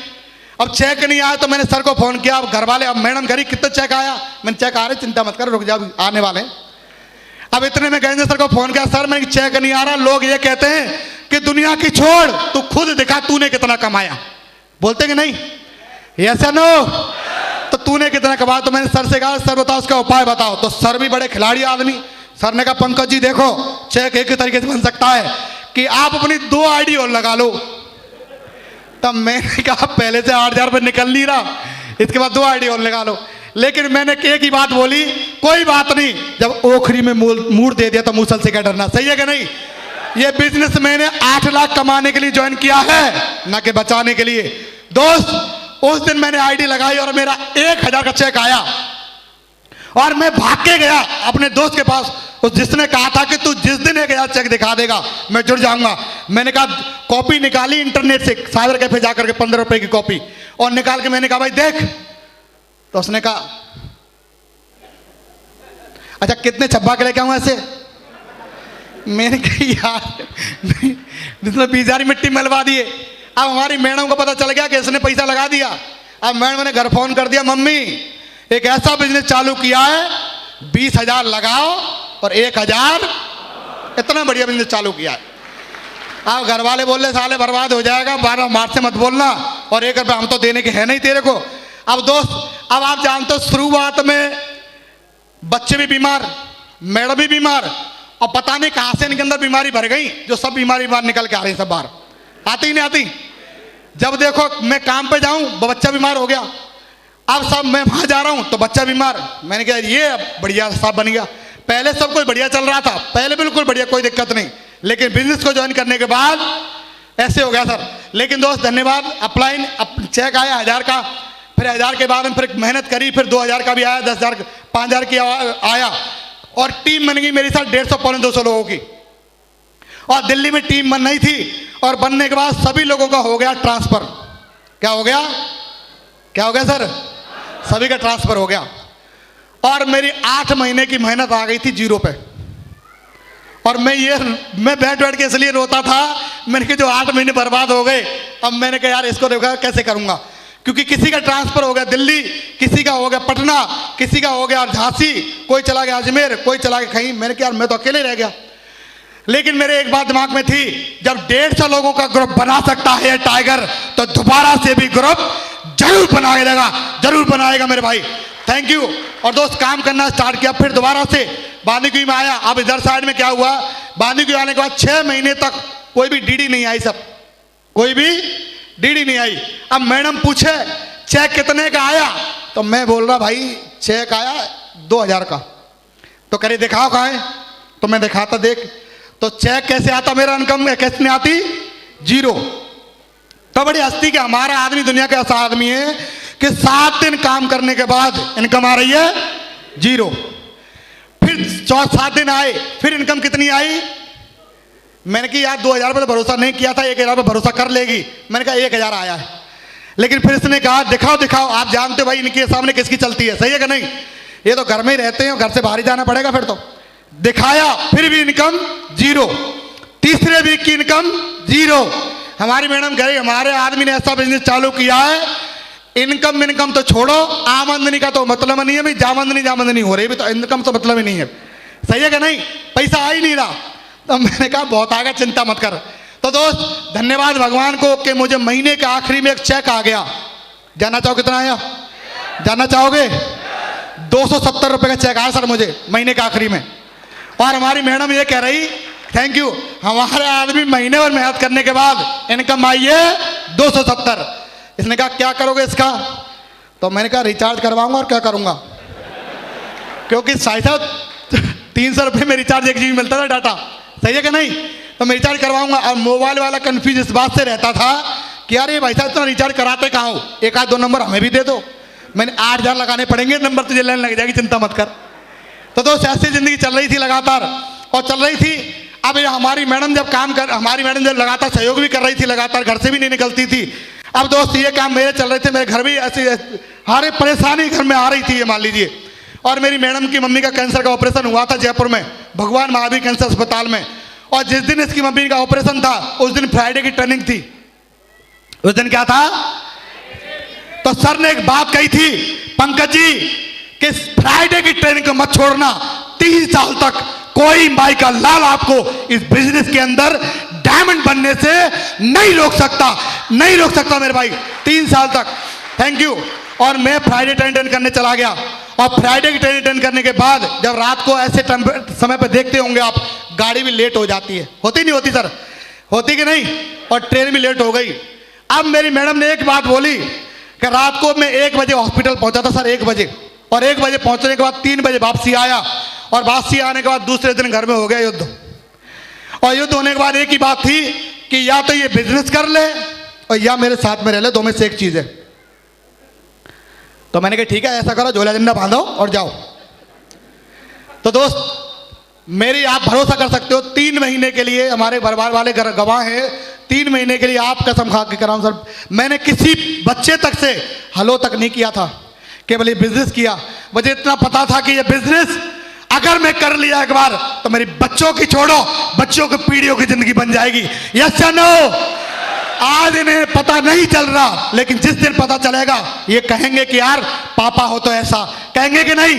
अब चेक नहीं आया तो मैंने सर को फोन किया, अब घर वाले, अब मैडम घरी कितना चेक आया, मैंने चेक आ रहे, चिंता मत कर, रुक जा आने वाले। अब इतने में गए सर को फोन किया, सर मैं चेक नहीं आ रहा, लोग ये कहते हैं कि दुनिया की छोड़ तू खुद दिखा तूने कितना कमाया, बोलते कि नहीं, यस या नो। तो तूने कितना कमाया, तो मैंने सर से कहा सर बताओ उसका उपाय बताओ। तो सर भी बड़े खिलाड़ी आदमी, सर ने कहा पंकज जी देखो चेक एक ही तरीके से बन सकता है कि आप अपनी 2 आईडी और लगा लो। तब मैंने कहा पहले से 8,000 रुपये निकल नहीं रहा, इसके बाद 2 आईडी और लगा लो। लेकिन मैंने एक ही बात बोली, कोई बात नहीं, जब ओखरी में मूड दे दिया तो मूसल से क्या डरना, सही है कि नहीं। ये बिजनेस मैंने 8 लाख कमाने के लिए ज्वाइन किया है, ना कि बचाने के लिए। दोस्त उस दिन मैंने आईडी लगाई और मेरा 1,000 का चेक आया और मैं भाग के गया अपने दोस्त के पास, उस जिसने कहा था कि तू जिस दिन 1,000 चेक दिखा देगा मैं जुड़ जाऊंगा। मैंने कहा कॉपी निकाली इंटरनेट से, साइबर कैफे जाकर के 15 रुपए की कॉपी, और निकाल के मैंने कहा भाई देख। तो उसने कहा अच्छा कितने छब्बा के लेके आऊं ऐसे। मैंने कहा यार जिसने 20,000 मिट्टी मलवा दिए। अब हमारी मैडम को पता चल गया कि इसने पैसा लगा दिया। अब मैडम ने घर फोन कर दिया, मम्मी एक ऐसा बिजनेस चालू किया है, 20,000 लगाओ और 1,000, इतना बढ़िया बिजनेस चालू किया है। अब घर वाले बोल रहे साले बर्बाद हो जाएगा, 12 मार्च से मत बोलना, और 1 रुपये हम तो देने के है नहीं तेरे को। अब दोस्त, अब आप जानते हो शुरुआत में बच्चे भी बीमार, मैडम भी बीमार, और पता नहीं कहाँ से इनके अंदर बीमारी भर गई, जो सब बीमारी बाहर निकल के आ रही, सब बाहर आती ही नहीं आती। जब देखो मैं काम पे जाऊं बच्चा बीमार हो गया, अब सब मैं वहां जा रहा हूं तो बच्चा बीमार। मैंने कहा ये बढ़िया साहब बन गया। पहले सब कुछ बढ़िया चल रहा था, पहले बिल्कुल बढ़िया, कोई दिक्कत नहीं, लेकिन बिजनेस को ज्वाइन करने के बाद ऐसे हो गया सर। लेकिन दोस्त धन्यवाद, अपलाइन चेक आया 1000 का, फिर 1000 के बाद में फिर मेहनत करी, फिर 2000 का भी आया, 10,000 5,000 की आया, और टीम बन गई मेरे साथ 150 पौने 200 लोगों की। और दिल्ली में टीम बन नहीं थी, और बनने के बाद सभी लोगों का हो गया ट्रांसफर। क्या हो गया? क्या हो गया सर? सभी का ट्रांसफर हो गया, और मेरी 8 महीने की मेहनत आ गई थी 0 पे। और मैं बैठ के इसलिए रोता था, मैंने कहा जो 8 महीने बर्बाद हो गए। अब मैंने कहा यार इसको देखा कैसे करूंगा, क्योंकि किसी का ट्रांसफर हो गया दिल्ली, किसी का हो गया पटना, किसी का हो गया झांसी, कोई चला गया अजमेर, कोई चला गया कहीं। मैंने कहा यार मैं तो अकेले रह गया। लेकिन मेरे एक बात दिमाग में थी, जब 150 लोगों का ग्रुप बना सकता है टाइगर, तो दोबारा से भी ग्रुप जरूर बनाएगा, जरूर बनाएगा मेरे भाई। Thank you. और दोस्त काम करना स्टार्ट किया, फिर दोबारा से बांदीकुई में आया। अब इधर साइड में क्या हुआ, बांदीकुई आने के बाद 6 महीने तक कोई भी डीडी नहीं आई, सब कोई भी डीडी नहीं आई। अब मैडम पूछे चेक कितने का आया, तो मैं बोल रहा भाई चेक आया 2000 का। तो करे दिखाओ कहाँ है, तो मैं दिखाता, देख तो चेक कैसे आता, मेरा इनकम कैसे नहीं आती, 0। तो बड़ी हस्ती कि हमारा आदमी दुनिया का ऐसा आदमी है कि 7 दिन काम करने के बाद इनकम आ रही है 0। फिर 7 दिन आए, फिर इनकम कितनी आई, मैंने कहा यार 2000 पे भरोसा नहीं किया था, 1000 पे भरोसा कर लेगी। मैंने कहा 1000 आया है। लेकिन फिर इसने कहा दिखाओ दिखाओ, आप जानते हो भाई इनके सामने किसकी चलती है, सही है कि नहीं? ये तो घर में ही रहते हैं, घर से बाहर ही जाना पड़ेगा। फिर तो दिखाया, फिर भी इनकम 0। तीसरे वीक की इनकम 0। हमारी मैडम कह रही हमारे आदमी ने ऐसा बिजनेस चालू किया है, इनकम तो छोड़ो, आमदनी का तो मतलब नहीं है भाई, जामदनी हो रही भी तो इनकम तो मतलब ही नहीं है, सही है कि नहीं? पैसा आ ही नहीं रहा। तो मैंने कहा बहुत आ गया, चिंता मत कर। तो दोस्त धन्यवाद भगवान को कि मुझे महीने के आखिरी में एक चेक आ गया। जानना चाहो कितना आया? जानना चाहोगे? 270 रुपए का चेक आया सर मुझे महीने के आखिरी में। और हमारी मैडम ये कह रही थैंक यू, हमारे आदमी महीने भर मेहनत करने के बाद इनकम आई है 270। इसने कहा क्या करोगे इसका? तो मैंने कहा रिचार्ज करवाऊंगा, और क्या करूंगा, क्योंकि साहब 300 रुपये में रिचार्ज 1 GB मिलता था डाटा, सही है कि नहीं? तो मैं रिचार्ज करवाऊंगा। और मोबाइल वाला कंफ्यूज इस बात से रहता था कि यार ये भाई साहब इतना रिचार्ज कराते कहाँ हो, 1-2 नंबर हमें भी दे दो। मैंने 8000 लगाने पड़ेंगे, नंबर तुझे लाइन लग जाएगी, चिंता मत कर। तो दोस्त ऐसी जिंदगी चल रही थी लगातार, और चल रही थी। अब हमारी मैडम जब लगातार सहयोग भी कर रही थी, लगातार घर से भी नहीं निकलती थी। अब दोस्त ये काम मेरे चल रहे थे, मेरे घर भी ऐसी हर एक परेशानी घर में आ रही थी, ये मान लीजिए। और मेरी मैडम की मम्मी का कैंसर का ऑपरेशन हुआ था जयपुर में, भगवान महावीर कैंसर अस्पताल में। और जिस दिन इसकी मम्मी का ऑपरेशन था उस दिन फ्राइडे की ट्रेनिंग थी। उस दिन क्या था? तो सर ने एक बात कही थी, पंकज जी कि फ्राइडे की ट्रेनिंग को मत छोड़ना, 3 साल तक कोई माई का लाल आपको इस बिजनेस के अंदर डायमंड बनने से नहीं रोक सकता मेरे भाई, 3 साल तक। Thank you. और मैं फ्राइडे ट्रेनिंग अटेंड करने चला गया, और फ्राइडे की ट्रेनिंग अटेंड करने के बाद जब रात को ऐसे समय पर देखते होंगे आप, गाड़ी भी लेट हो जाती है, होती नहीं होती सर? होती कि नहीं? और ट्रेन भी लेट हो गई। अब मेरी मैडम ने एक बात बोली कि रात को मैं 1 बजे हॉस्पिटल पहुंचा था सर, 1 बजे, और 1 बजे पहुंचने के बाद 3 बजे वापसी आया, और वापसी आने के बाद दूसरे दिन घर में हो गया युद्ध। और युद्ध होने के बाद एक ही बात थी कि या तो ये बिजनेस कर ले और या मेरे साथ में रह ले, दो में से एक चीज है। तो मैंने कहा ठीक है ऐसा करो, झोला झंडा बांधो और जाओ। तो दोस्त मेरी आप भरोसा कर सकते हो, 3 महीने के लिए हमारे परिवार वाले गवाह हैं, 3 महीने के लिए आप कसम खा के कराऊं सर, मैंने किसी बच्चे तक से हलो तक नहीं किया था, केवल ये बिजनेस किया। मुझे इतना पता था कि ये बिजनेस अगर मैं कर लिया एक बार तो मेरी बच्चों की छोड़ो, बच्चों की पीढ़ियों की जिंदगी बन जाएगी। यस या नो? आज इन्हें पता नहीं चल रहा, लेकिन जिस दिन पता चलेगा ये कहेंगे कि यार पापा हो तो ऐसा, कहेंगे कि नहीं?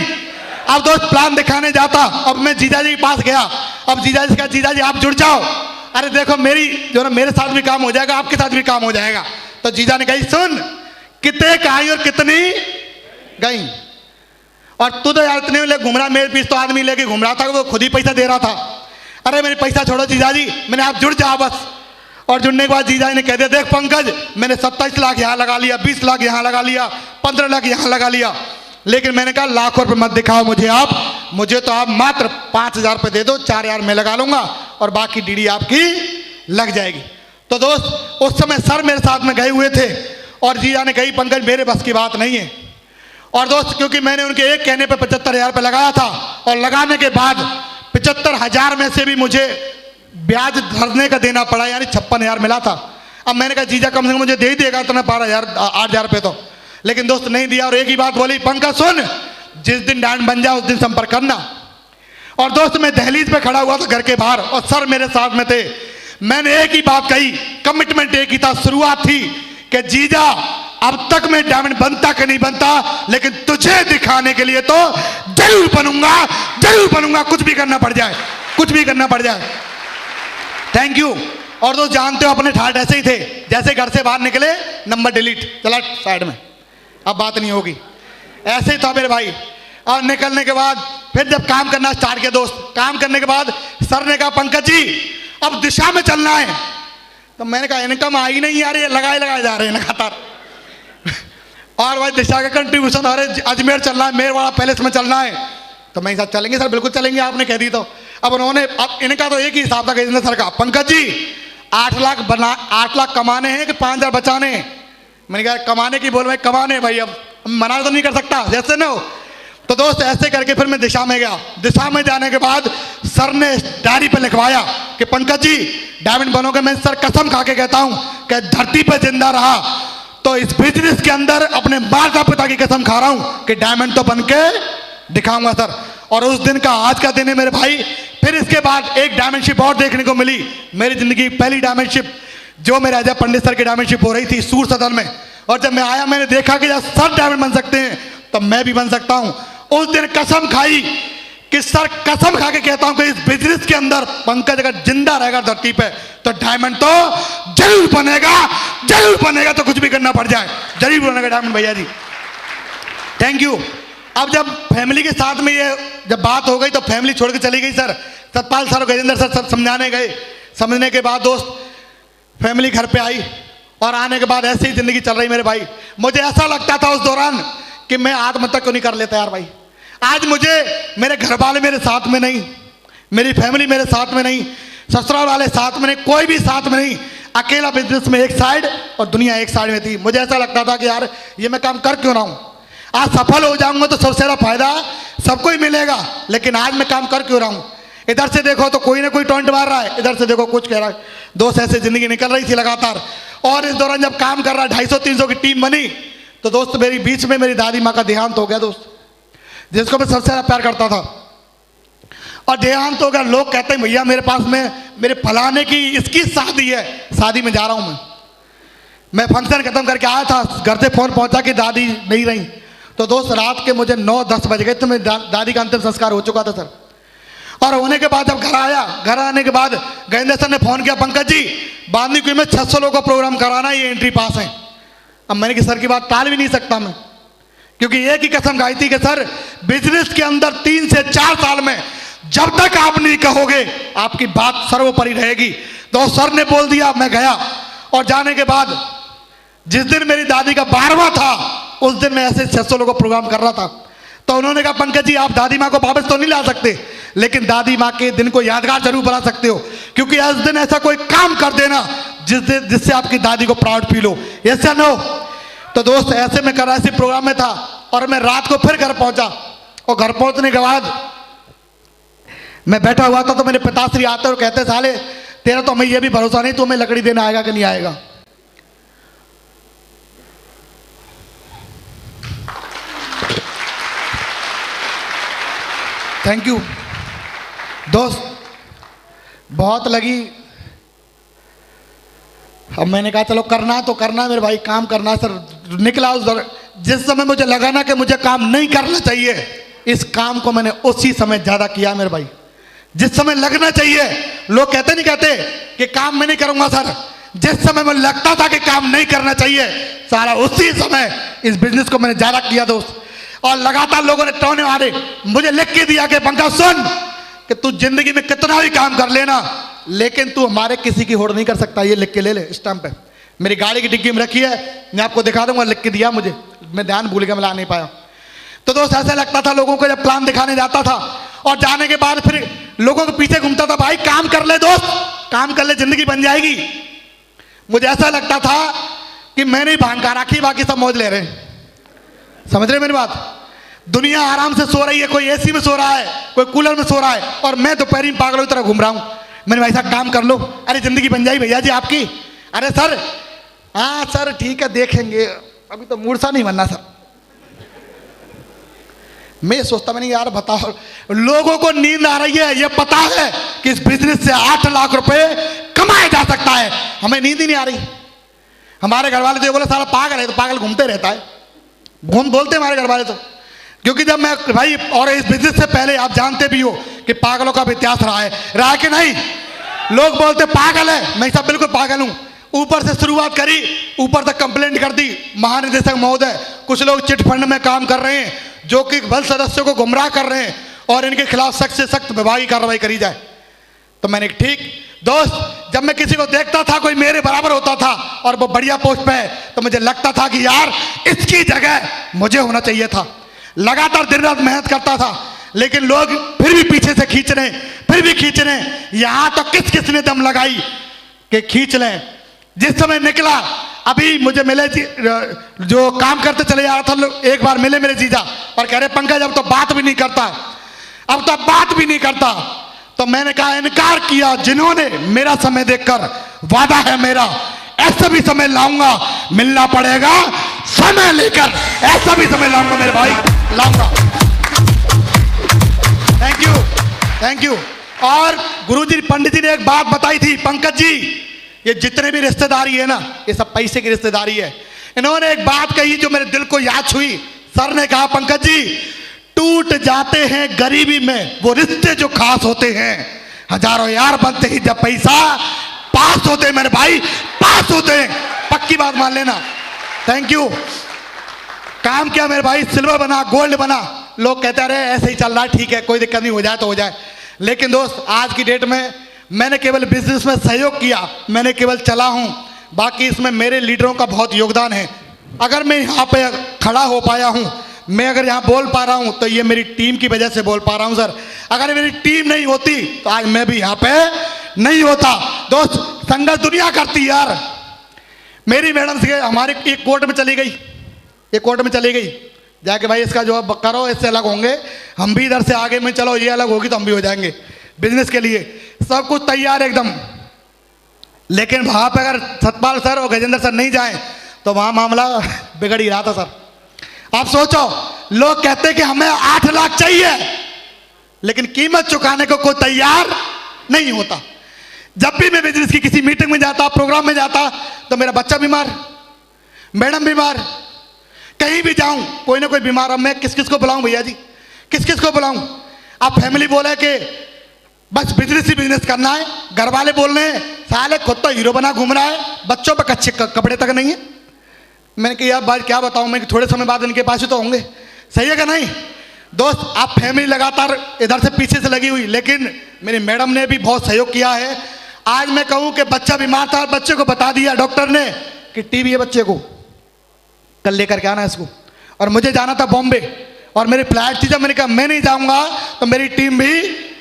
अब दोस्त प्लान दिखाने जाता, अब मैं जीजा जी के पास गया, अब जीजा जी का जीजा जी आप जुड़ जाओ, अरे देखो मेरी जो ना मेरे साथ भी काम हो जाएगा, आपके साथ भी काम हो जाएगा। तो जीजा ने कही सुन, कितने आई और कितनी गई, और तू तो यार इतने ले घूम रहा, मेरे पीछे तो आदमी लेके घूम रहा था, वो खुद ही पैसा दे रहा था। अरे मेरे पैसा छोड़ो जीजा जी, मैंने आप जुड़ जाओ बस। और जुड़ने के बाद जीजा जी ने कह दिया देख पंकज, मैंने 27 लाख यहाँ लगा लिया, 20 लाख यहाँ लगा लिया, 15 लाख यहाँ लगा लिया, लेकिन मैंने कहा लाखों रुपए मत दिखाओ मुझे आप, मुझे तो आप मात्र 5,000 रुपये दे दो, 4,000 मैं लगा लूंगा और बाकी डीडी आपकी लग जाएगी। तो दोस्त उस समय सर मेरे साथ में गए हुए थे और जीजा ने कही पंकज मेरे बस की बात नहीं है। और दोस्त क्योंकि मैंने उनके एक कहने पे 75,000 रुपये लगाया था और लगाने के बाद 75,000 में से भी मुझे ब्याज भरने का देना पड़ा, यानी 56,000 मिला था। अब मैंने कहा जीजा कम से कम मुझे दे ही देगा इतना 12,000 8,000 रुपये तो, लेकिन दोस्त नहीं दिया। और एक ही बात बोली पंकज सुन, जिस दिन डायमंड बन जाए उस दिन संपर्क करना। और दोस्त मैं दहलीज पे खड़ा हुआ था घर के बाहर और सर मेरे साथ में थे। मैंने एक ही बात कही, कमिटमेंट एक ही था, शुरुआत थी कि जीजा अब तक मैं डायमंड बनता कि नहीं बनता, लेकिन तुझे दिखाने के लिए तो जरूर बनूंगा, जरूर बनूंगा, कुछ भी करना पड़ जाए, कुछ भी करना पड़ जाए। Thank you. और दोस्त जानते हो अपने ठाट ऐसे ही थे, जैसे घर से बाहर निकले नंबर डिलीट, चला साइड में, अब बात नहीं होगी, ऐसे ही था मेरे भाई। और निकलने के बाद फिर जब काम करना स्टार्ट किया दोस्त, काम करने के बाद सर ने कहा पंकज जी अब दिशा में चलना है। तो मैंने कहा इनकम आई नहीं आ रही है, लगाए लगाए जा रहे हैं लगातार। और भाई दिशा का कंट्रीब्यूशन, अरे अजमेर चलना है, मेरवाड़ा पैलेस में चलना है। तो मैं साथ चलेंगे सर, बिल्कुल चलेंगे, आपने कह दी तो। अब उन्होंने, अब इनका तो एक ही हिसाब था गजेंद्र सर का, पंकज जी 8 लाख कमाने हैं कि 5,000 बचाने हैं। मैंने कहा कमाने की बोल भाई, कमाने भाई, अब मना तो नहीं कर सकता जैसे ना हो। तो दोस्त ऐसे करके फिर मैं दिशा में गया। दिशा में जाने के बाद सर ने डायरी पे लिखवाया कि पंकज जी डायमंड बनोगे। मैं सर कसम खा के कहता हूं कि धरती पे जिंदा रहा तो इस बिजनेस के अंदर अपने माता पिता की कसम खा रहा हूं कि डायमंड तो बन के दिखाऊंगा सर। और उस दिन का आज का दिन है मेरे भाई। फिर इसके बाद एक डायमंडशिप और देखने को मिली, मेरी जिंदगी की पहली डायमंडशिप, जो मेरे अजय पंडित सर की डायमंडशिप हो रही थी सूर सदन में। और जब मैं आया मैंने देखा कि जब सर डायमंड बन सकते हैं तो मैं भी बन सकता हूं। उस दिन कसम खाई कि सर कसम खा के कहता हूं कि इस बिजनेस के अंदर पंकज अगर जिंदा रहेगा धरती पे तो डायमंड तो जरूर बनेगा, जरूर बनेगा, तो कुछ भी करना पड़ जाए जरूर बनेगा डायमंड भैया जी। Thank you. अब जब फैमिली के साथ में ये जब बात हो गई तो फैमिली छोड़ के चली गई सर। सतपाल सर और गजेंद्र सर सब समझाने गए। समझने के बाद दोस्त फैमिली घर पे आई और आने के बाद ऐसे ही जिंदगी चल रही मेरे भाई। मुझे ऐसा लगता था उस दौरान कि मैं आत्महत्या क्यों नहीं कर लेता यार भाई। आज मुझे मेरे घर वाले मेरे साथ में नहीं, मेरी फैमिली मेरे साथ में नहीं, ससुराल वाले साथ में नहीं, कोई भी साथ में नहीं, अकेला बिजनेस में एक साइड और दुनिया एक साइड में थी। मुझे ऐसा लगता था कि यार ये मैं काम कर क्यों रहा हूँ। आज सफल हो जाऊंगा तो सबसे ज़्यादा फायदा सबको ही मिलेगा, लेकिन आज मैं काम कर क्यों रहा हूँ। इधर से देखो तो कोई ना कोई टॉन्ट मार रहा है, इधर से देखो कुछ कह रहा है। दोस्त ऐसे जिंदगी निकल रही थी लगातार। और इस दौरान जब काम कर रहा 250-300 की टीम बनी तो दोस्त मेरी बीच में मेरी दादी माँ का देहांत हो गया दोस्त, जिसको मैं सबसे ज़्यादा प्यार करता था। और देहांत हो गया। लोग कहते हैं भैया मेरे पास में मेरे फलाने की इसकी शादी है, शादी में जा रहा हूँ मैं फंक्शन खत्म करके आया था, घर से फोन पहुंचा कि दादी नहीं रही। तो दोस्त रात के मुझे 9-10 बज गए तो मेरी दादी का अंतिम संस्कार हो चुका था सर। और होने के बाद जब घर आया, घर आने के बाद गजेंद्र सर ने फोन किया पंकज जी बांधनी कुई में 600 लोगों का प्रोग्राम कराना, ये एंट्री पास है। अब मैंने कि सर की बात टाल भी नहीं सकता मैं, क्योंकि एक ही कसम खाई थी कि सर बिजनेस के अंदर 3 से 4 साल में जब तक आप नहीं कहोगे आपकी बात सर्वोपरि रहेगी। तो सर ने बोल दिया, मैं गया। और जाने के बाद जिस दिन मेरी दादी का 12वां था उस दिन मैं ऐसे 600 लोगों का प्रोग्राम कर रहा था। तो उन्होंने कहा पंकज जी आप दादी माँ को वापस तो नहीं ला सकते, लेकिन दादी माँ के दिन को यादगार जरूर बना सकते हो, क्योंकि उस दिन ऐसा कोई काम कर देना जिससे आपकी दादी को प्राउड फील हो। यस या नो। तो दोस्त ऐसे में कर ऐसे प्रोग्राम में था और मैं रात को फिर घर पहुंचा। और घर पहुंचने के बाद मैं बैठा हुआ था तो मेरे पिताश्री आते और कहते साले तेरा तो हमें यह भी भरोसा नहीं, तू हमें लकड़ी देने आएगा कि नहीं आएगा। थैंक यू दोस्त, बहुत लगी। अब मैंने कहा चलो करना तो करना मेरे भाई, काम करना सर। निकला उस दौर जिस समय मुझे लगा ना कि मुझे काम नहीं करना चाहिए, इस काम को मैंने उसी समय ज़्यादा किया मेरे भाई। जिस समय लगना चाहिए, लोग कहते नहीं कहते कि काम मैं नहीं करूंगा सर, जिस समय मुझे लगता था कि काम नहीं करना चाहिए, सारा उसी समय इस बिजनेस को मैंने ज्यादा किया दोस्त। और लगातार लोगों ने टोने मारे, मुझे लिख के दिया कि पंकज सुन कि तू जिंदगी में कितना भी काम कर लेना, लेकिन तू हमारे किसी की होड़ नहीं कर सकता। ये लिख के ले ले स्टैंप पे, मेरी गाड़ी की डिग्गी में रखी है, मैं आपको दिखा दूंगा, लिख के दिया मुझे, मैं ध्यान भूल गया, मैं ला नहीं पाया। तो दोस्त ऐसा लगता था लोगों को जब प्लान दिखाने जाता था और जाने के बाद फिर लोगों के पीछे घूमता था, भाई काम कर ले दोस्त, काम कर ले, जिंदगी बन जाएगी। मुझे ऐसा लगता था कि मैंने ही भांग का राखी, बाकी सब मौज ले रहे हैं। समझ रहे मेरी बात? दुनिया आराम से सो रही है, कोई एसी में सो रहा है, कोई कूलर में सो रहा है, और मैं दोपहर में पागलों की तरह घूम रहा हूं। मैंने भाई साहब काम कर लो, अरे जिंदगी बन जाएगी भैया जी आपकी। अरे सर, हाँ सर ठीक है देखेंगे, अभी तो मूर्छा नहीं बनना सर। मैं सोचता मैंने यार बताओ, लोगों को नींद आ रही है, ये पता है कि इस बिजनेस से 8 लाख रुपए कमाया जा सकता है, हमें नींद ही नहीं आ रही। हमारे घर वाले तो बोले सारा पागल है, तो पागल घूमते रहता है, घूम बोलते हमारे घर वाले तो। क्योंकि जब मैं भाई, और इस बिजनेस से पहले आप जानते भी हो कि पागलों का भी इतिहास रहा है कि नहीं? लोग बोलते पागल है, मैं सब बिल्कुल पागल हूं। ऊपर से शुरुआत करी, ऊपर तक कंप्लेंट कर दी महानिदेशक महोदय, कुछ लोग चिट फंड में काम कर रहे हैं जो कि बल सदस्यों को गुमराह कर रहे हैं और इनके खिलाफ सख्त से सख्त विभागीय कार्रवाई करी जाए। तो मैंने ठीक दोस्त, जब मैं किसी को देखता था कोई मेरे बराबर होता था और वो बढ़िया पोस्ट पे है, तो मुझे लगता था कि यार इसकी जगह मुझे होना चाहिए था। लगातार दिन रात मेहनत करता था, लेकिन लोग फिर भी पीछे से खींच रहे, फिर भी खींच रहे। यहां तो किस किस ने दम लगाई कि खींच लें। जिस समय निकला, अभी मुझे मिले जो काम करते चले जा रहा था, एक बार मिले मेरे जीजा और कह रहे पंकज अब तो बात भी नहीं करता, अब तो बात भी नहीं करता। तो मैंने कहा इनकार किया, जिन्होंने मेरा समय देखकर, वादा है मेरा ऐसा भी समय लाऊंगा, मिलना पड़ेगा समय लेकर, ऐसा भी समय लाऊंगा मेरे भाई, लाऊंगा। Thank you, thank you. और गुरुजी पंडित जी ने एक बात बताई थी, पंकज जी ये जितने भी रिश्तेदारी है ना, ये सब पैसे की रिश्तेदारी है। इन्होंने एक बात कही जो मेरे दिल को याद छुई। सर ने कहा पंकज जी टूट जाते हैं गरीबी में वो रिश्ते जो खास होते हैं, हजारों यार बनते ही जब पैसा पास होते हैं मेरे भाई, पास होते हैं, पक्की बात मान लेना। Thank you. काम क्या मेरे भाई, सिल्वर बना, गोल्ड बना। लोग कहते रहे ऐसे ही चल रहा है, ठीक है कोई दिक्कत नहीं, हो जाए तो हो जाए। लेकिन दोस्त आज की डेट में मैंने केवल बिजनेस में सहयोग किया, मैंने केवल चला हूं, बाकी इसमें मेरे लीडरों का बहुत योगदान है। अगर मैं यहाँ पे खड़ा हो पाया हूं, मैं अगर यहाँ बोल पा रहा हूं, तो ये मेरी टीम की वजह से बोल पा रहा हूं सर। अगर मेरी टीम नहीं होती तो आज मैं भी यहाँ पे नहीं होता। दोस्त संघर्ष दुनिया करती यार। मेरी मैडम से हमारे एक कोर्ट में चली गई, एक कोर्ट में चली गई, जाके भाई इसका जो करो, इससे अलग होंगे हम भी, इधर से आगे में चलो ये अलग होगी तो हम भी हो जाएंगे बिजनेस के लिए, सब कुछ तैयार एकदम। लेकिन वहां पे अगर सतपाल सर और गजेंद्र सर नहीं जाए तो वहां मामला बिगड़ ही रहा था सर। आप सोचो, लोग कहते हैं कि हमें 8 लाख चाहिए, लेकिन कीमत चुकाने को कोई तैयार नहीं होता। जब भी मैं बिजनेस की किसी मीटिंग में जाता, प्रोग्राम में जाता, तो मेरा बच्चा बीमार, मैडम बीमार, कहीं भी जाऊं कोई ना कोई बीमार। अब मैं किस किस को बुलाऊं भैया जी, किस किस को बुलाऊं? आप फैमिली बोले कि बस बिजनेस ही बिजनेस करना है, घर वाले बोल रहे हैं साले खुद तो हीरो बना घूम रहा है, बच्चों पर अच्छे कपड़े तक नहीं है। मैंने कहा यार बात क्या बताऊं मैं, कि थोड़े समय बाद इनके पास ही तो होंगे, सही है कि नहीं? दोस्त आप फैमिली लगातार इधर से पीछे से लगी हुई, लेकिन मेरी मैडम ने भी बहुत सहयोग किया है। आज मैं कहूं कि बच्चा बीमार था, बच्चे को बता दिया डॉक्टर ने कि टीबी है बच्चे को, कल लेकर के आना इसको। और मुझे जाना था बॉम्बे और मेरी फ्लाइट थी, जब मैंने कहा मैं नहीं जाऊंगा तो मेरी टीम भी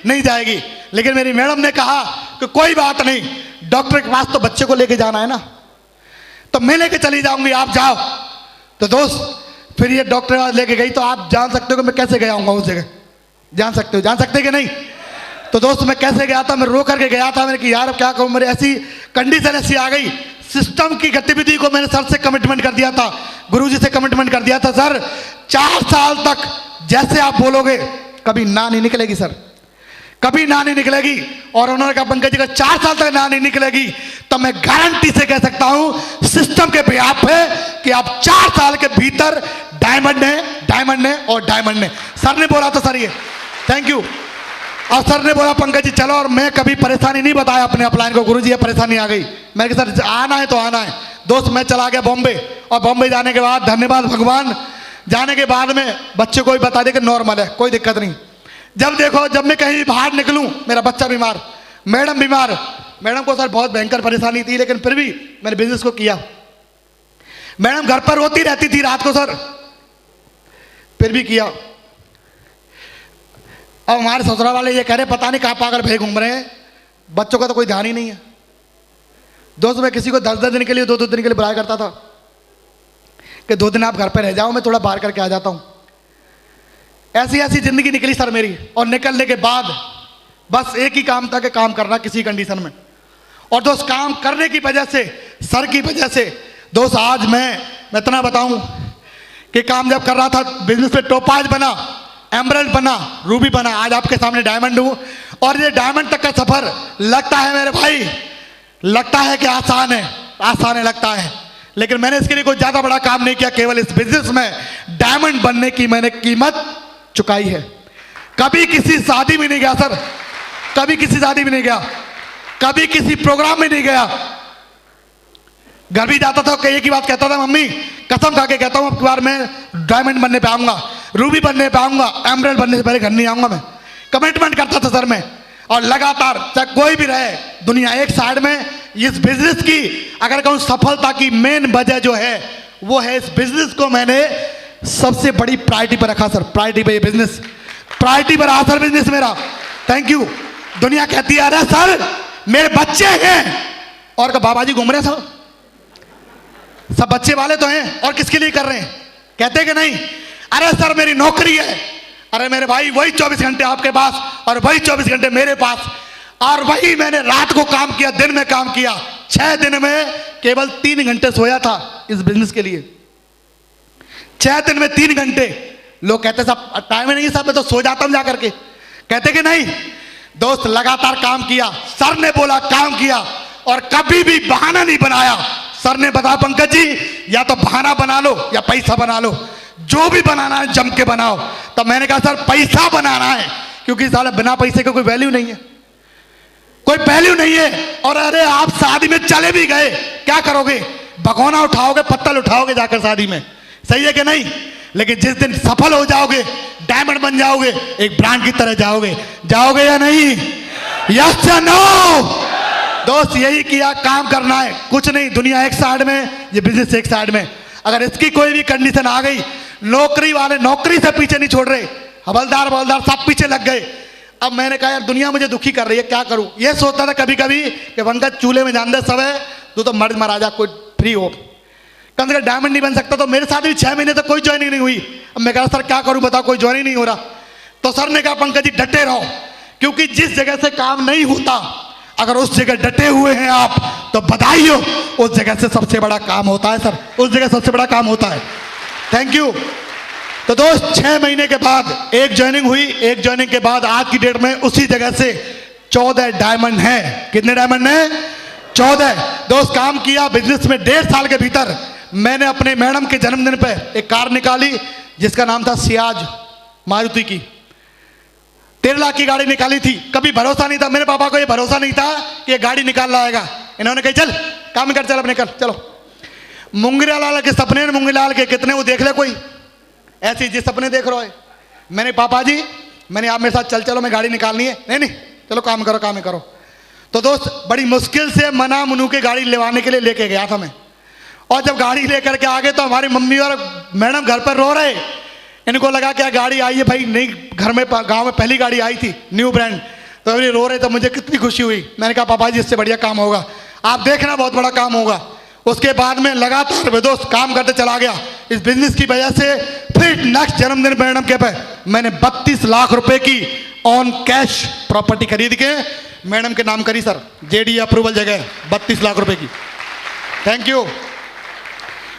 नहीं जाएगी। लेकिन मेरी मैडम ने कहा कि कोई बात नहीं, डॉक्टर के पास तो बच्चे को लेके जाना है ना, तो मैं लेके चली जाऊंगी, आप जाओ। तो दोस्त फिर ये डॉक्टर के पास लेके गई, तो आप जान सकते हो कि मैं कैसे गया हूँ उस जगह, जान सकते हो, जान सकते कि नहीं? तो दोस्त मैं कैसे गया था, मैं रो करके गया था। मैंने कहा यार अब क्या करूँ, मेरी ऐसी कंडीशन ऐसी आ गई। सिस्टम की गतिविधि को मैंने सर से कमिटमेंट कर दिया था, गुरुजी से कमिटमेंट कर दिया था, सर 4 साल तक जैसे आप बोलोगे कभी ना नहीं निकलेगी सर, कभी ना नहीं निकलेगी। और उन्होंने कहा पंकज जी का 4 साल तक ना नहीं निकलेगी, तो मैं गारंटी से कह सकता हूं सिस्टम के बिहाफ पे कि आप 4 साल के भीतर डायमंड है, डायमंड है और डायमंड है। सर ने बोला था सर ये, थैंक यू। और सर ने बोला पंकज जी चलो, और मैं कभी परेशानी नहीं बताया अपने अपलाइन को, गुरुजी ये परेशानी आ गई। मैंने कहा सर आना है तो आना है। दोस्त मैं चला गया बॉम्बे, और बॉम्बे जाने के बाद धन्यवाद भगवान, जाने के बाद में बच्चे को भी बता दे कि नॉर्मल है, कोई दिक्कत नहीं। जब देखो जब मैं कहीं बाहर निकलूं, मेरा बच्चा बीमार, मैडम बीमार, मैडम को सर बहुत भयंकर परेशानी थी, लेकिन फिर भी मैंने बिजनेस को किया। मैडम घर पर रोती रहती थी रात को सर, फिर भी किया। अब हमारे ससुराल वाले ये कह रहे पता नहीं कहाँ पागल भय घूम रहे हैं, बच्चों का तो कोई ध्यान ही नहीं है। दोस्त मैं किसी को 10-10 दिन के लिए 2-2 दिन के लिए बुलाया करता था कि 2 दिन आप घर पे रह जाओ, मैं थोड़ा बाहर करके आ जाता हूँ। ऐसी ऐसी जिंदगी निकली सर मेरी, और निकलने के बाद बस एक ही काम था कि काम करना किसी कंडीशन में। और दोस्त काम करने की वजह से, सर की वजह से दोस्त आज मैं इतना बताऊं कि काम जब कर रहा था बिजनेस में, टोपाज बना, एमरल्ड बना, रूबी बना, आज आपके सामने डायमंड हूं। और ये डायमंड तक का सफर लगता है मेरे भाई, लगता है कि आसान है, आसान है लगता है, लेकिन मैंने इसके लिए कोई ज्यादा बड़ा काम नहीं किया। केवल इस बिजनेस में डायमंड बनने की मैंने कीमत चुकाई है। कभी किसी शादी में नहीं गया सर, कभी किसी शादी में नहीं गया, कभी किसी प्रोग्राम में नहीं गया। घर भी जाता था, एक ही बात कहता था, मम्मी कसम खा के कहता हूं अब की बार मैं डायमंड बनने पे आऊंगा, रूबी बनने पे आऊंगा, एमरल्ड बनने से पहले घर नहीं आऊंगा। मैं कमिटमेंट करता था सर मैं, और लगातार चाहे कोई भी रहे दुनिया एक साइड में। इस बिजनेस की अगर कहूं सफलता की मेन वजह जो है वो है इस बिजनेस को मैंने सबसे बड़ी प्रायोरिटी पर रखा सर। प्रायोरिटी पे ये बिजनेस, प्रायोरिटी पर रहा सर बिजनेस मेरा। Thank you. दुनिया कहती है अरे सर मेरे बच्चे हैं, और बाबा जी घूम रहे हैं सब बच्चे वाले तो हैं, और किसके लिए कर रहे हैं, कहते कि नहीं। अरे सर मेरी नौकरी है, अरे मेरे भाई वही 24 घंटे आपके पास और वही 24 घंटे मेरे पास, और वही मैंने रात को काम किया, दिन में काम किया। 6 दिन में केवल 3 घंटे सोया था इस बिजनेस के लिए। 6 दिन में 3 घंटे। लोग कहते साहब टाइम ही नहीं साहब, मैं तो सो जाता हूं जाकर के, कहते कि नहीं। दोस्त लगातार काम किया, सर ने बोला काम किया, और कभी भी बहाना नहीं बनाया। सर ने बताया पंकज जी या तो बहाना बना लो या पैसा बना लो, जो भी बनाना है जम के बनाओ। तब मैंने कहा सर पैसा बनाना है, क्योंकि साला बिना पैसे का कोई वैल्यू नहीं है, कोई वैल्यू नहीं है। और अरे आप शादी में चले भी गए, क्या करोगे, भगोना उठाओगे, पत्तल उठाओगे जाकर शादी में, सही है कि नहीं। लेकिन जिस दिन सफल हो जाओगे, डायमंड बन जाओगे, एक ब्रांड की तरह जाओगे, जाओगे या नहीं, यस या नो। दोस्त यही किया, काम करना है, कुछ नहीं। दुनिया एक साइड में, ये बिजनेस एक साइड में। अगर इसकी कोई भी कंडीशन आ गई, नौकरी वाले नौकरी से पीछे नहीं छोड़ रहे, हवलदार बवलदार सब पीछे लग गए। अब मैंने कहा यार दुनिया मुझे दुखी कर रही है, क्या करूं। ये सोचता था कभी कभी कि पंकज चूल्हे में जान दे सब है, तू तो मर्द महाराजा कोई फ्री हो, कम से कम डायमंड नहीं बन सकता। तो मेरे साथ भी 6 महीने तक कोई ज्वाइनिंग नहीं हुई। अब मैं कहा सर क्या करूं बताओ, कोई ज्वाइनिंग नहीं हो रहा। तो सर ने कहा पंकज जी डटे रहो, क्योंकि जिस जगह से काम नहीं होता अगर उस जगह डटे हुए हैं आप तो बधाई हो, उस जगह से सबसे बड़ा काम होता है सर, उस जगह सबसे बड़ा काम होता है। Thank you. तो दोस्त 6 महीने के बाद एक ज्वाइनिंग हुई, एक ज्वाइनिंग के बाद आज की डेट में उसी जगह से 14 डायमंड है। कितने डायमंड है, 14। दोस्त काम किया बिजनेस में 1.5 साल के भीतर मैंने अपने मैडम के जन्मदिन पर एक कार निकाली जिसका नाम था सियाज, मारुति की 13 लाख की गाड़ी निकाली थी। कभी भरोसा नहीं था मेरे पापा को, ये भरोसा नहीं था कि ये गाड़ी निकाल लाएगा। इन्होंने कहा चल काम कर, चल अपने कर, चलो। मुंगेरा लाल के सपने, मुंगेरा लाल के कितने वो देख ले कोई, ऐसे जिस सपने देख रहे हो। मैंने पापा जी मैंने आप मेरे साथ चलो मैं गाड़ी निकालनी है। नहीं नहीं चलो काम करो, काम ही करो। तो दोस्त बड़ी मुश्किल से मना मुनू के गाड़ी लेवाने के लिए लेके गया था मैं, और जब गाड़ी लेकर के आ गए तो हमारी मम्मी और मैडम घर पर रो रहे। इनको लगा क्या गाड़ी आई है भाई, नहीं घर में गांव में पहली गाड़ी आई थी न्यू ब्रांड, तो अभी रो रहे। तो मुझे कितनी खुशी हुई। मैंने कहा पापा जी इससे बढ़िया काम होगा, आप देखना बहुत बड़ा काम होगा। उसके बाद में लगातार दोस्त काम करते चला गया इस बिजनेस की वजह से। फिर नेक्स्ट जन्मदिन मैडम के पे मैंने 32 लाख रुपए की ऑन कैश प्रॉपर्टी खरीद के मैडम के नाम करी सर, जेडी अप्रूवल जगह 32 लाख रुपए की। Thank you.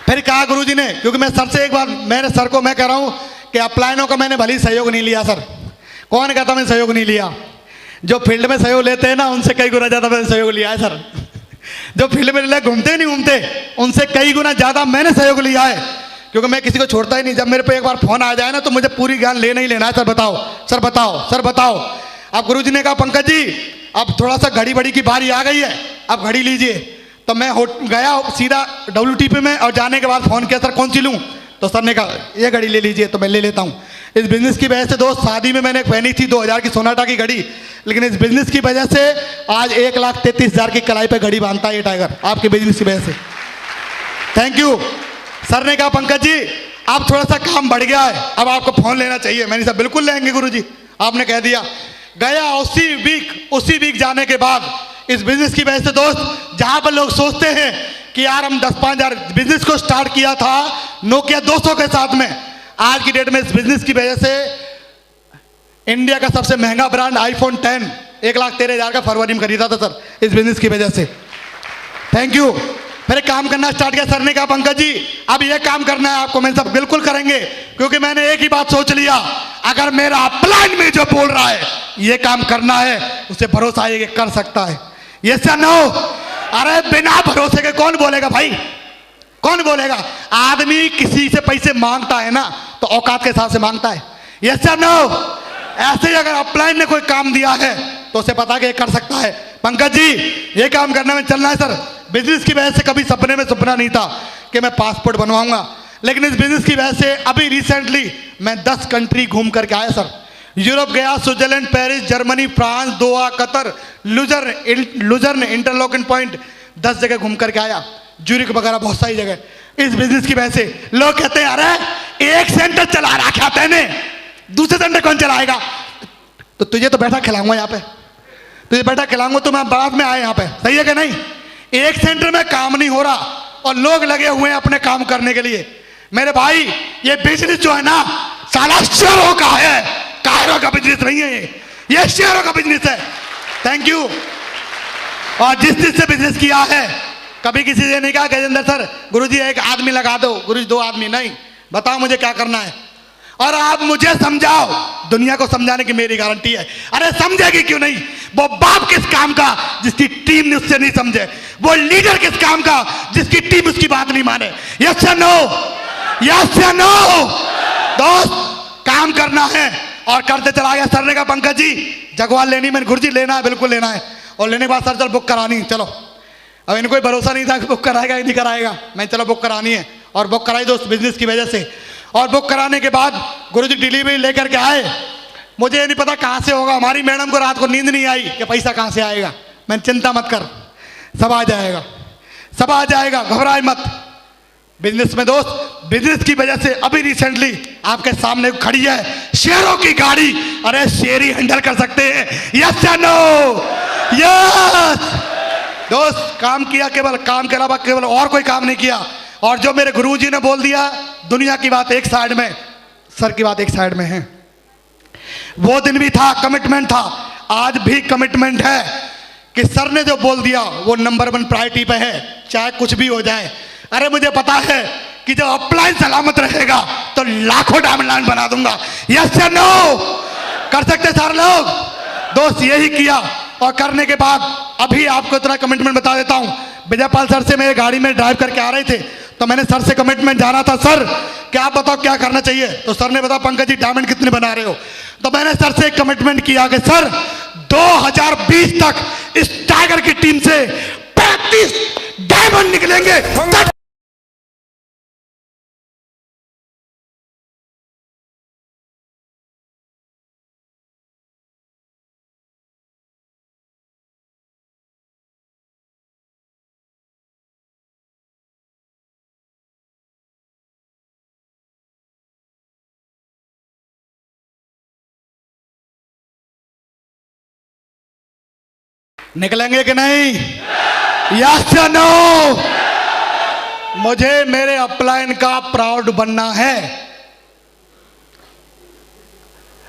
फिर कहा गुरुजी ने, क्योंकि मैं सर से एक बार मेरे सर को मैं कह रहा हूं कि अपलाइनों का मैंने भली सहयोग नहीं लिया सर। कौन कहता मैंने सहयोग नहीं लिया, जो फील्ड में सहयोग लेते हैं ना उनसे कई गुना ज्यादा मैंने सहयोग लिया है सर। जो फील्ड में घूमते नहीं घूमते उनसे कई गुना ज्यादा मैंने सहयोग लिया है, क्योंकि मैं किसी को छोड़ता ही नहीं। जब मेरे पे एक बार फोन आ जाए ना तो मुझे पूरी ज्ञान लेना ही लेना है। सर बताओ, सर बताओ, सर बताओ। अब गुरुजी ने कहा पंकज जी अब थोड़ा सा घड़ी बड़ी की बारी आ गई है, अब घड़ी लीजिए। तो मैं गया सीधा WTP में और जाने के बाद फ़ोन किया सर कौन सी लूँ, तो सर ने कहा ये घड़ी ले लीजिए, तो मैं ले लेता हूँ। इस बिज़नेस की वजह से दोस्त शादी में मैंने पहनी थी 2000 की सोनाटा की घड़ी, लेकिन इस बिज़नेस की वजह से आज 1,33,000 की कलाई पे घड़ी बांधता है ये टाइगर, आपके बिज़नेस की वजह से। Thank you. सर ने कहा पंकज जी अब थोड़ा सा काम बढ़ गया है, अब आपको फ़ोन लेना चाहिए। मैंने कहा बिल्कुल लेंगे गुरुजी, आपने कह दिया। गया उसी वीक जाने के बाद इस बिज़नेस की वजह से दोस्त जहाँ पर लोग सोचते हैं कि यार हम 10-5 हज़ार बिजनेस को स्टार्ट किया था नोकिया 200 के साथ में, आज की डेट में इस बिजनेस की वजह से इंडिया का सबसे महंगा ब्रांड iPhone 10 1,13,000 का फरवरी में खरीदा था सर, इस बिजनेस की वजह से। Thank you. फिर काम करना स्टार्ट किया। सर ने कहा पंकज जी अब ये काम करना है आपको। मैंने सब बिल्कुल करेंगे, क्योंकि मैंने एक ही बात सोच लिया, अगर मेरा अपलाइन में जो बोल रहा है ये काम करना है, उसे भरोसा है कि कर सकता है। यस या नो? अरे बिना भरोसे के कौन बोलेगा भाई, कौन बोलेगा? आदमी किसी से पैसे मांगता है ना तो औकात के हिसाब से मांगता है। यस या नो? ऐसे ही अगर अपलाइन ने कोई काम दिया है तो उसे पता कि ये कर सकता है। पंकज जी ये काम करने में चलना है सर। बिजनेस की वजह से कभी सपने में सपना नहीं था कि मैं पासपोर्ट बनवाऊंगा, लेकिन इस बिजनेस की वजह से अभी रिसेंटली मैं 10 कंट्री घूम करके आया सर। यूरोप गया, स्विट्जरलैंड, पेरिस, जर्मनी, फ्रांस, दोहा, कतर, लुजर्न, इंटरलॉकिंग पॉइंट, 10 जगह घूम करके आया, ज्यूरिक वगैरह बहुत सारी जगह। इस बिजनेस की वजह से लोग कहते हैं अरे एक सेंटर चला रखा तैने, दूसरे सेंटर कौन चलाएगा? तो तुझे तो बैठा खिलाऊंगा यहाँ पे, तुझे बैठा खिलाऊंगा, तो मैं बाद में आए यहाँ पे, सही है कि नहीं? एक सेंटर में काम नहीं हो रहा और लोग लगे हुए हैं अपने काम करने के लिए। मेरे भाई ये बिजनेस जो है ना साला शेयरों का है, कायरों का बिजनेस नहीं है, ये शेयरों का बिजनेस है। Thank you. और जिस से बिजनेस किया है कभी किसी से नहीं कहा गजेंद्र सर गुरुजी एक आदमी लगा दो, गुरुजी 2 आदमी नहीं, बताओ मुझे क्या करना है और आप मुझे समझाओ। दुनिया को समझाने की मेरी गारंटी है। अरे समझेगी क्यों नहीं? वो बाप किस काम का जिसकी टीम ने उससे नहीं समझे, वो लीडर किस काम का जिसकी टीम उसकी बात नहीं माने। यस या नो? यस या नो? दोस्त काम करना है और करते चला गया। सर ने कहा पंकज जी जगवाल लेनी, मैंने गुरुजी लेना है, बिल्कुल लेना है। और लेने के बाद सर चल बुक करानी, चलो। अब इनको कोई भरोसा नहीं था कि बुक कराएगा या नहीं कराएगा, मैं चलो बुक करानी है और बुक कराई दोस्त बिजनेस की वजह से। और बुक कराने के बाद गुरुजी डिलीवरी लेकर के आए। मुझे ये नहीं पता कहाँ से होगा, हमारी मैडम को रात को नींद नहीं आई कि पैसा कहाँ से आएगा। मैंने चिंता मत कर, सब आ जाएगा, सब आ जाएगा, घबराए मत। बिजनेस में दोस्त बिजनेस की वजह से अभी रिसेंटली आपके सामने खड़ी है शेयरों की गाड़ी। अरे शेर ही हैंडल कर सकते हैं। यस या नो? यस। दोस्त काम किया, केवल काम के अलावा केवल और कोई काम नहीं किया। और जो मेरे गुरुजी ने बोल दिया, दुनिया की बात एक साइड में, सर की बात एक साइड में है। वो दिन भी था, कमिटमेंट था, आज भी कमिटमेंट है कि सर ने जो बोल दिया वो नंबर 1 प्रायोरिटी पे है, चाहे कुछ भी हो जाए। अरे मुझे पता है कि जब अपलाइन सलामत रहेगा तो लाखों डायमंड लाइन बना दूंगा। यस या नो? कर सकते सारे लोग? दोस्त यही किया और करने के बाद अभी आपको इतना कमिटमेंट बता देता हूं। विजयपाल सर से मेरे गाड़ी में ड्राइव करके आ रहे थे तो मैंने सर से कमिटमेंट जाना था, सर क्या आप बताओ क्या करना चाहिए? तो सर ने बताया पंकज जी डायमंड कितने बना रहे हो? तो मैंने सर से एक कमिटमेंट किया कि सर 2020 तक इस टाइगर की टीम से 35 डायमंड निकलेंगे। निकलेंगे कि नहीं? यस या नो? मुझे मेरे अपलाइन का प्राउड बनना है।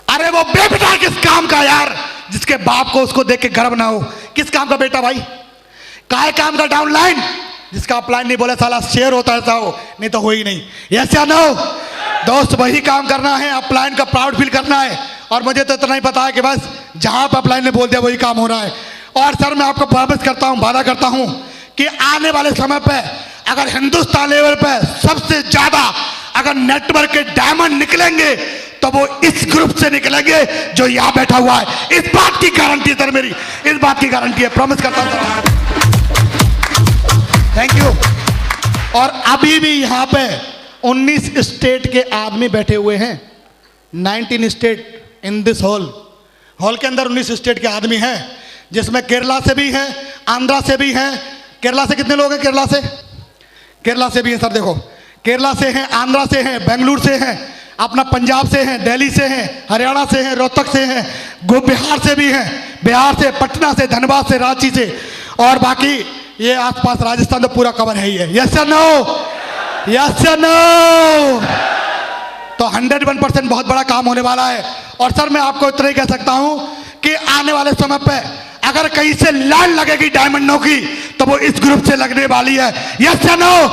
अरे वो बेटा किस काम का यार, जिसके बाप को उसको देख के गर्व ना हो। किस काम का बेटा भाई? काहे काम का डाउनलाइन? जिसका अपलाइन नहीं बोले साला शेयर होता रहता हो, नहीं तो हो ही नहीं। यस या नो? दोस्त वही काम करना है, अपलाइन का प्राउड फील करना है। और मुझे तो इतना ही पता है कि बस जहां पर अपलाइन ने बोल दिया वही काम हो रहा है। और सर मैं आपको प्रॉमिस करता हूं, वादा करता हूं कि आने वाले समय पे अगर हिंदुस्तान लेवल पे सबसे ज्यादा अगर नेटवर्क के डायमंड निकलेंगे तो वो इस ग्रुप से निकलेंगे जो यहां बैठा हुआ है। इस बात की गारंटी है सर मेरी, इस बात की गारंटी है, प्रॉमिस करता हूं। Thank you. और अभी भी यहां पे 19 स्टेट के आदमी बैठे हुए हैं। 19 स्टेट इन दिस हॉल के अंदर 19 स्टेट के आदमी हैं, जिसमें केरला से भी हैं, आंध्रा से भी हैं। केरला से कितने लोग हैं? केरला से भी हैं सर। देखो, केरला से हैं, आंध्रा से हैं, बेंगलुरु से हैं, अपना पंजाब से हैं, दिल्ली से हैं, हरियाणा से हैं, रोहतक से हैं, बिहार से भी हैं, बिहार से, पटना से, धनबाद से, रांची से, और बाकी ये आसपास राजस्थान तो पूरा कवर है ही है। यस या नो? यस या नो? तो 101% बहुत बड़ा काम होने वाला है। और सर मैं आपको इतना ही कह सकता हूं कि आने वाले समय पे अगर कहीं से लाइन लगेगी डायमंडों की तो वो इस ग्रुप से लगने वाली है। यस या नो?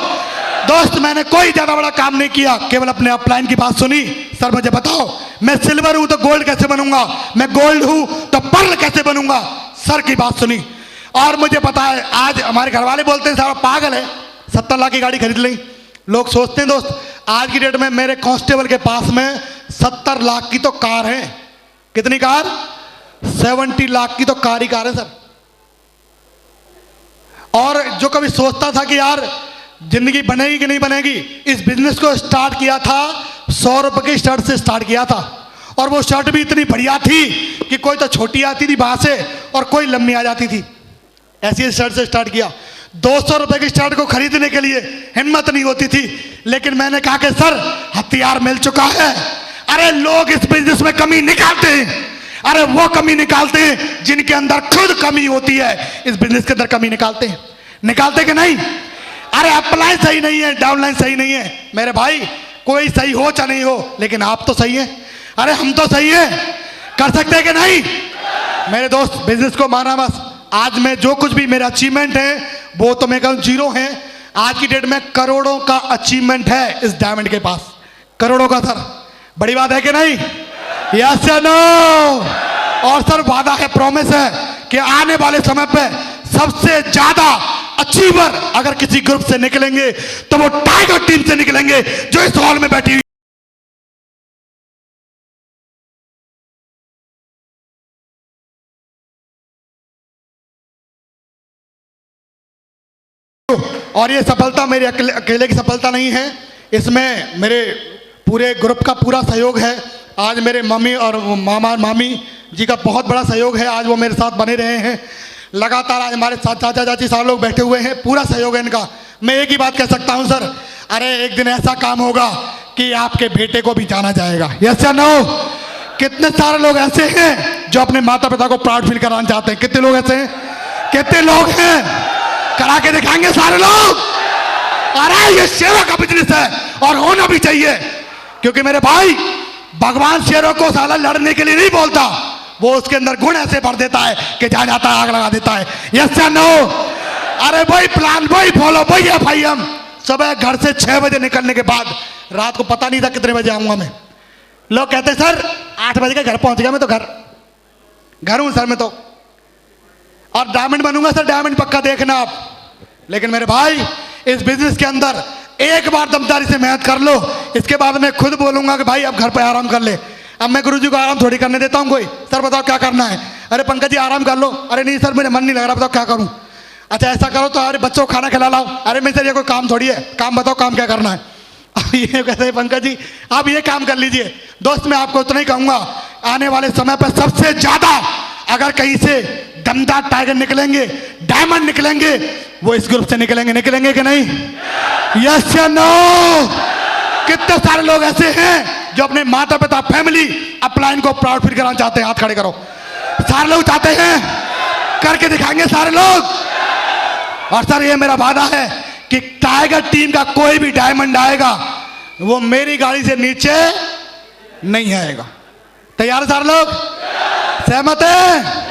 दोस्त, मैंने कोई ज्यादा बड़ा काम नहीं किया, केवल अपने अपलाइन की बात सुनी। सर मुझे बताओ, मैं सिल्वर हूं तो गोल्ड कैसे बनूंगा? मैं गोल्ड हूं तो पर्ल कैसे बनूंगा? सर की बात सुनी। और मुझे पता है, आज हमारे घर वाले बोलते हैं साहब पागल है, 70 लाख की गाड़ी खरीद ली। लोग सोचते हैं दोस्त, आज की डेट में मेरे कांस्टेबल के पास में 70 लाख की तो कार है। कितनी कार? 70 लाख की तो कार ही कार है सर। और जो कभी सोचता था कि यार जिंदगी बनेगी कि नहीं बनेगी, इस बिजनेस को स्टार्ट किया था 100 रुपए की शर्ट से स्टार्ट किया था। और वो शर्ट भी इतनी बढ़िया थी कि कोई तो छोटी आती थी बाहर से और कोई लंबी आ जाती थी। ऐसी शर्ट से स्टार्ट किया। 200 रुपए की शर्ट को खरीदने के लिए हिम्मत नहीं होती थी, लेकिन मैंने कहा कि सर हथियार मिल चुका है। अरे लोग इस बिजनेस में कमी निकालते हैं, अरे वो कमी निकालते हैं जिनके अंदर खुद कमी होती है। इस बिजनेस के अंदर कमी निकालते हैं, निकालते कि नहीं? अरे अपलाइन सही नहीं है, डाउनलाइन सही नहीं है, मेरे भाई कोई सही हो चाहे नहीं हो, लेकिन आप तो सही है। अरे हम तो सही है, कर सकते हैं कि नहीं? मेरे दोस्त, बिजनेस को माना बस। आज में जो कुछ भी मेरा अचीवमेंट है वो तो मैं कहूं जीरो है। आज की डेट में करोड़ों का अचीवमेंट है इस डायमंड के पास, करोड़ों का सर। बड़ी बात है कि नहीं? यस या नो? और सर वादा है, प्रॉमिस है कि आने वाले समय पे सबसे ज्यादा अचीवर अगर किसी ग्रुप से निकलेंगे तो वो टाइगर टीम से निकलेंगे जो इस हॉल में बैठी हुई। और ये सफलता मेरे अकेले की सफलता नहीं है, इसमें मेरे पूरे ग्रुप का पूरा सहयोग है। आज मेरे मम्मी और मामा मामी जी का बहुत बड़ा सहयोग है, आज वो मेरे साथ बने रहे हैं लगातार। आज हमारे साथ चाचा चाची सारे लोग बैठे हुए हैं, पूरा सहयोग है इनका। मैं एक ही बात कह सकता हूं सर, अरे एक दिन ऐसा काम होगा कि आपके बेटे को भी जाना जाएगा। यस या नो? कितने सारे लोग ऐसे हैं जो अपने माता पिता को प्राउड फील कराना चाहते हैं? कितने लोग ऐसे हैं? कितने लोग हैं? करा के दिखाएंगे सारे लोग। अरे ये शेरों का बिजनेस है और होना भी चाहिए, क्योंकि मेरे भाई भगवान शेरों को साला लड़ने के लिए नहीं बोलता, वो उसके अंदर गुण ऐसे भर देता है कि जहां जाता है आग लगा देता है। यस या नो? अरे वही प्लान, वही फॉलो, वही एफआईएम। सुबह घर से 6 बजे निकलने के बाद रात को पता नहीं था कितने बजे आऊंगा मैं। लोग कहते सर 8 बजे के घर पहुंच गया, मैं तो घर हूं सर मैं तो, और डायमंड बनूंगा सर, डायमंड पक्का देखना आप। लेकिन मेरे भाई इस बिजनेस के अंदर एक बार दमदारी से मेहनत कर लो, इसके बाद मैं खुद बोलूंगा कि भाई अब घर पे आराम कर ले। अब मैं गुरुजी को आराम थोड़ी करने देता हूं कोई। सर बताओ क्या करना है? अरे पंकज जी आराम कर लो। अरे नहीं सर मेरे मन नहीं लग रहा, बताओ क्या करूं? अच्छा ऐसा करो तो अरे बच्चों को खाना खिला लाओ। अरे मैं सर ये कोई काम थोड़ी है, काम बताओ काम क्या करना है? अब ये कहते हैं पंकज जी आप ये काम कर लीजिए। दोस्त मैं आपको उतना ही कहूंगा, आने वाले समय पर सबसे ज्यादा अगर कहीं से दमदार टाइगर निकलेंगे, डायमंड निकलेंगे, वो इस ग्रुप से निकलेंगे। निकलेंगे कि नहीं? यस या नो? कितने सारे लोग ऐसे हैं जो अपने माता पिता, फैमिली, अपलाइन को प्राउड फील कराना चाहते हैं? हाथ खड़े करो। सारे लोग चाहते हैं, करके दिखाएंगे सारे लोग। और सर ये मेरा वादा है कि टाइगर टीम का कोई भी डायमंड आएगा वो मेरी गाड़ी से नीचे नहीं आएगा। तैयार है सारे लोग? सहमत है?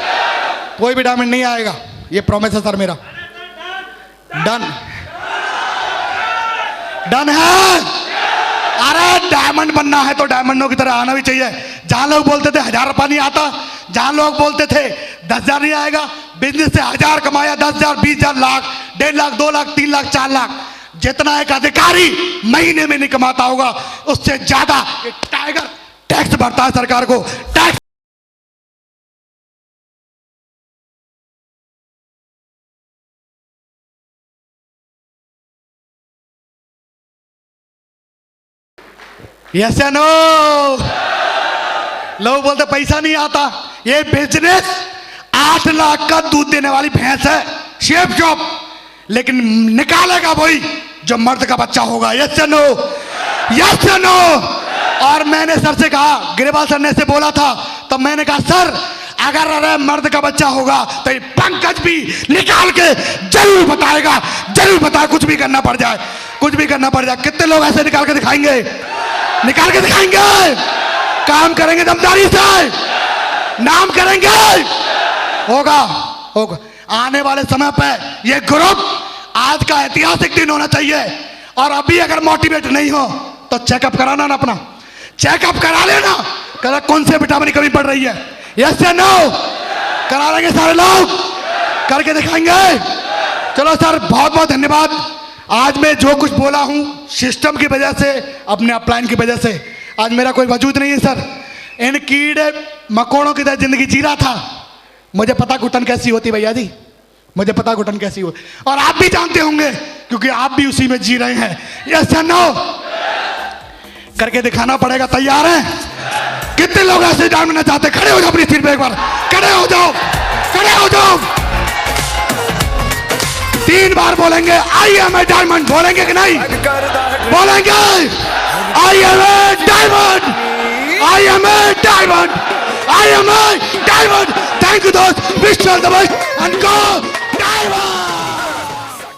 कोई भी डायमंड नहीं आएगा, ये प्रॉमिस है सर मेरा। डन डन है। अरे डायमंड बनना है तो डायमंडों की तरह आना भी चाहिए। जहां लोग बोलते थे 1000 रुपया नहीं आता, जहां लोग बोलते थे 10,000 नहीं आएगा, बिजनेस से 1000 कमाया, 10,000, 20,000, लाख, 1.5 लाख, 2 लाख, 3 लाख, 4 लाख, जितना एक अधिकारी महीने में नहीं कमाता होगा उससे ज्यादा टाइगर टैक्स भरता है सरकार को, टैक्स। यस या नो? लोग बोलते पैसा नहीं आता। ये बिजनेस 8 लाख का दूध देने वाली भैंस है, शेप शॉप, लेकिन निकालेगा वही जो मर्द का बच्चा होगा। यस या नो? यस या नो? और मैंने सर से कहा, गिरिवाल सर ने से बोला था, तब मैंने कहा सर अगर अरे मर्द का बच्चा होगा तो ये पंकज भी निकाल के जरूर बताएगा, जरूर बताए, कुछ भी करना पड़ जाए, कुछ भी करना पड़ जाए। कितने लोग ऐसे निकाल के दिखाएंगे? निकाल के दिखाएंगे, काम करेंगे दमदारी से, नाम करेंगे, होगा होगा। आने वाले समय पे ये ग्रुप आज का ऐतिहासिक दिन होना चाहिए। और अभी अगर मोटिवेट नहीं हो तो चेकअप कराना ना, अपना चेकअप करा लेना, करा कौन से विटामिन की कमी पड़ रही है। यस या नो? करा लेंगे सारे लोग, करके दिखाएंगे। चलो सर, बहुत बहुत धन्यवाद। आज मैं जो कुछ बोला हूं सिस्टम की वजह से, अपने अपलाइन की वजह से, आज मेरा कोई वजूद नहीं है सर। इन कीड़े मकोड़ों की तरह जिंदगी जी रहा था। मुझे पता घुटन कैसी होती भैया जी, मुझे पता घुटन कैसी हो, और आप भी जानते होंगे क्योंकि आप भी उसी में जी रहे हैं। यस या नो? करके दिखाना पड़ेगा। तैयार हैं? कितने लोग ऐसे जानना चाहते? खड़े हो जाओ अपनी सीट पे, एक बार खड़े हो जाओ, खड़े हो जाओ। 3 बार बोलेंगे आई एम ए डायमंड, बोलेंगे कि नहीं? बोलेंगे I am a diamond, I am a diamond, I am a diamond. Thank you दोस्त, wish all the best and go diamond.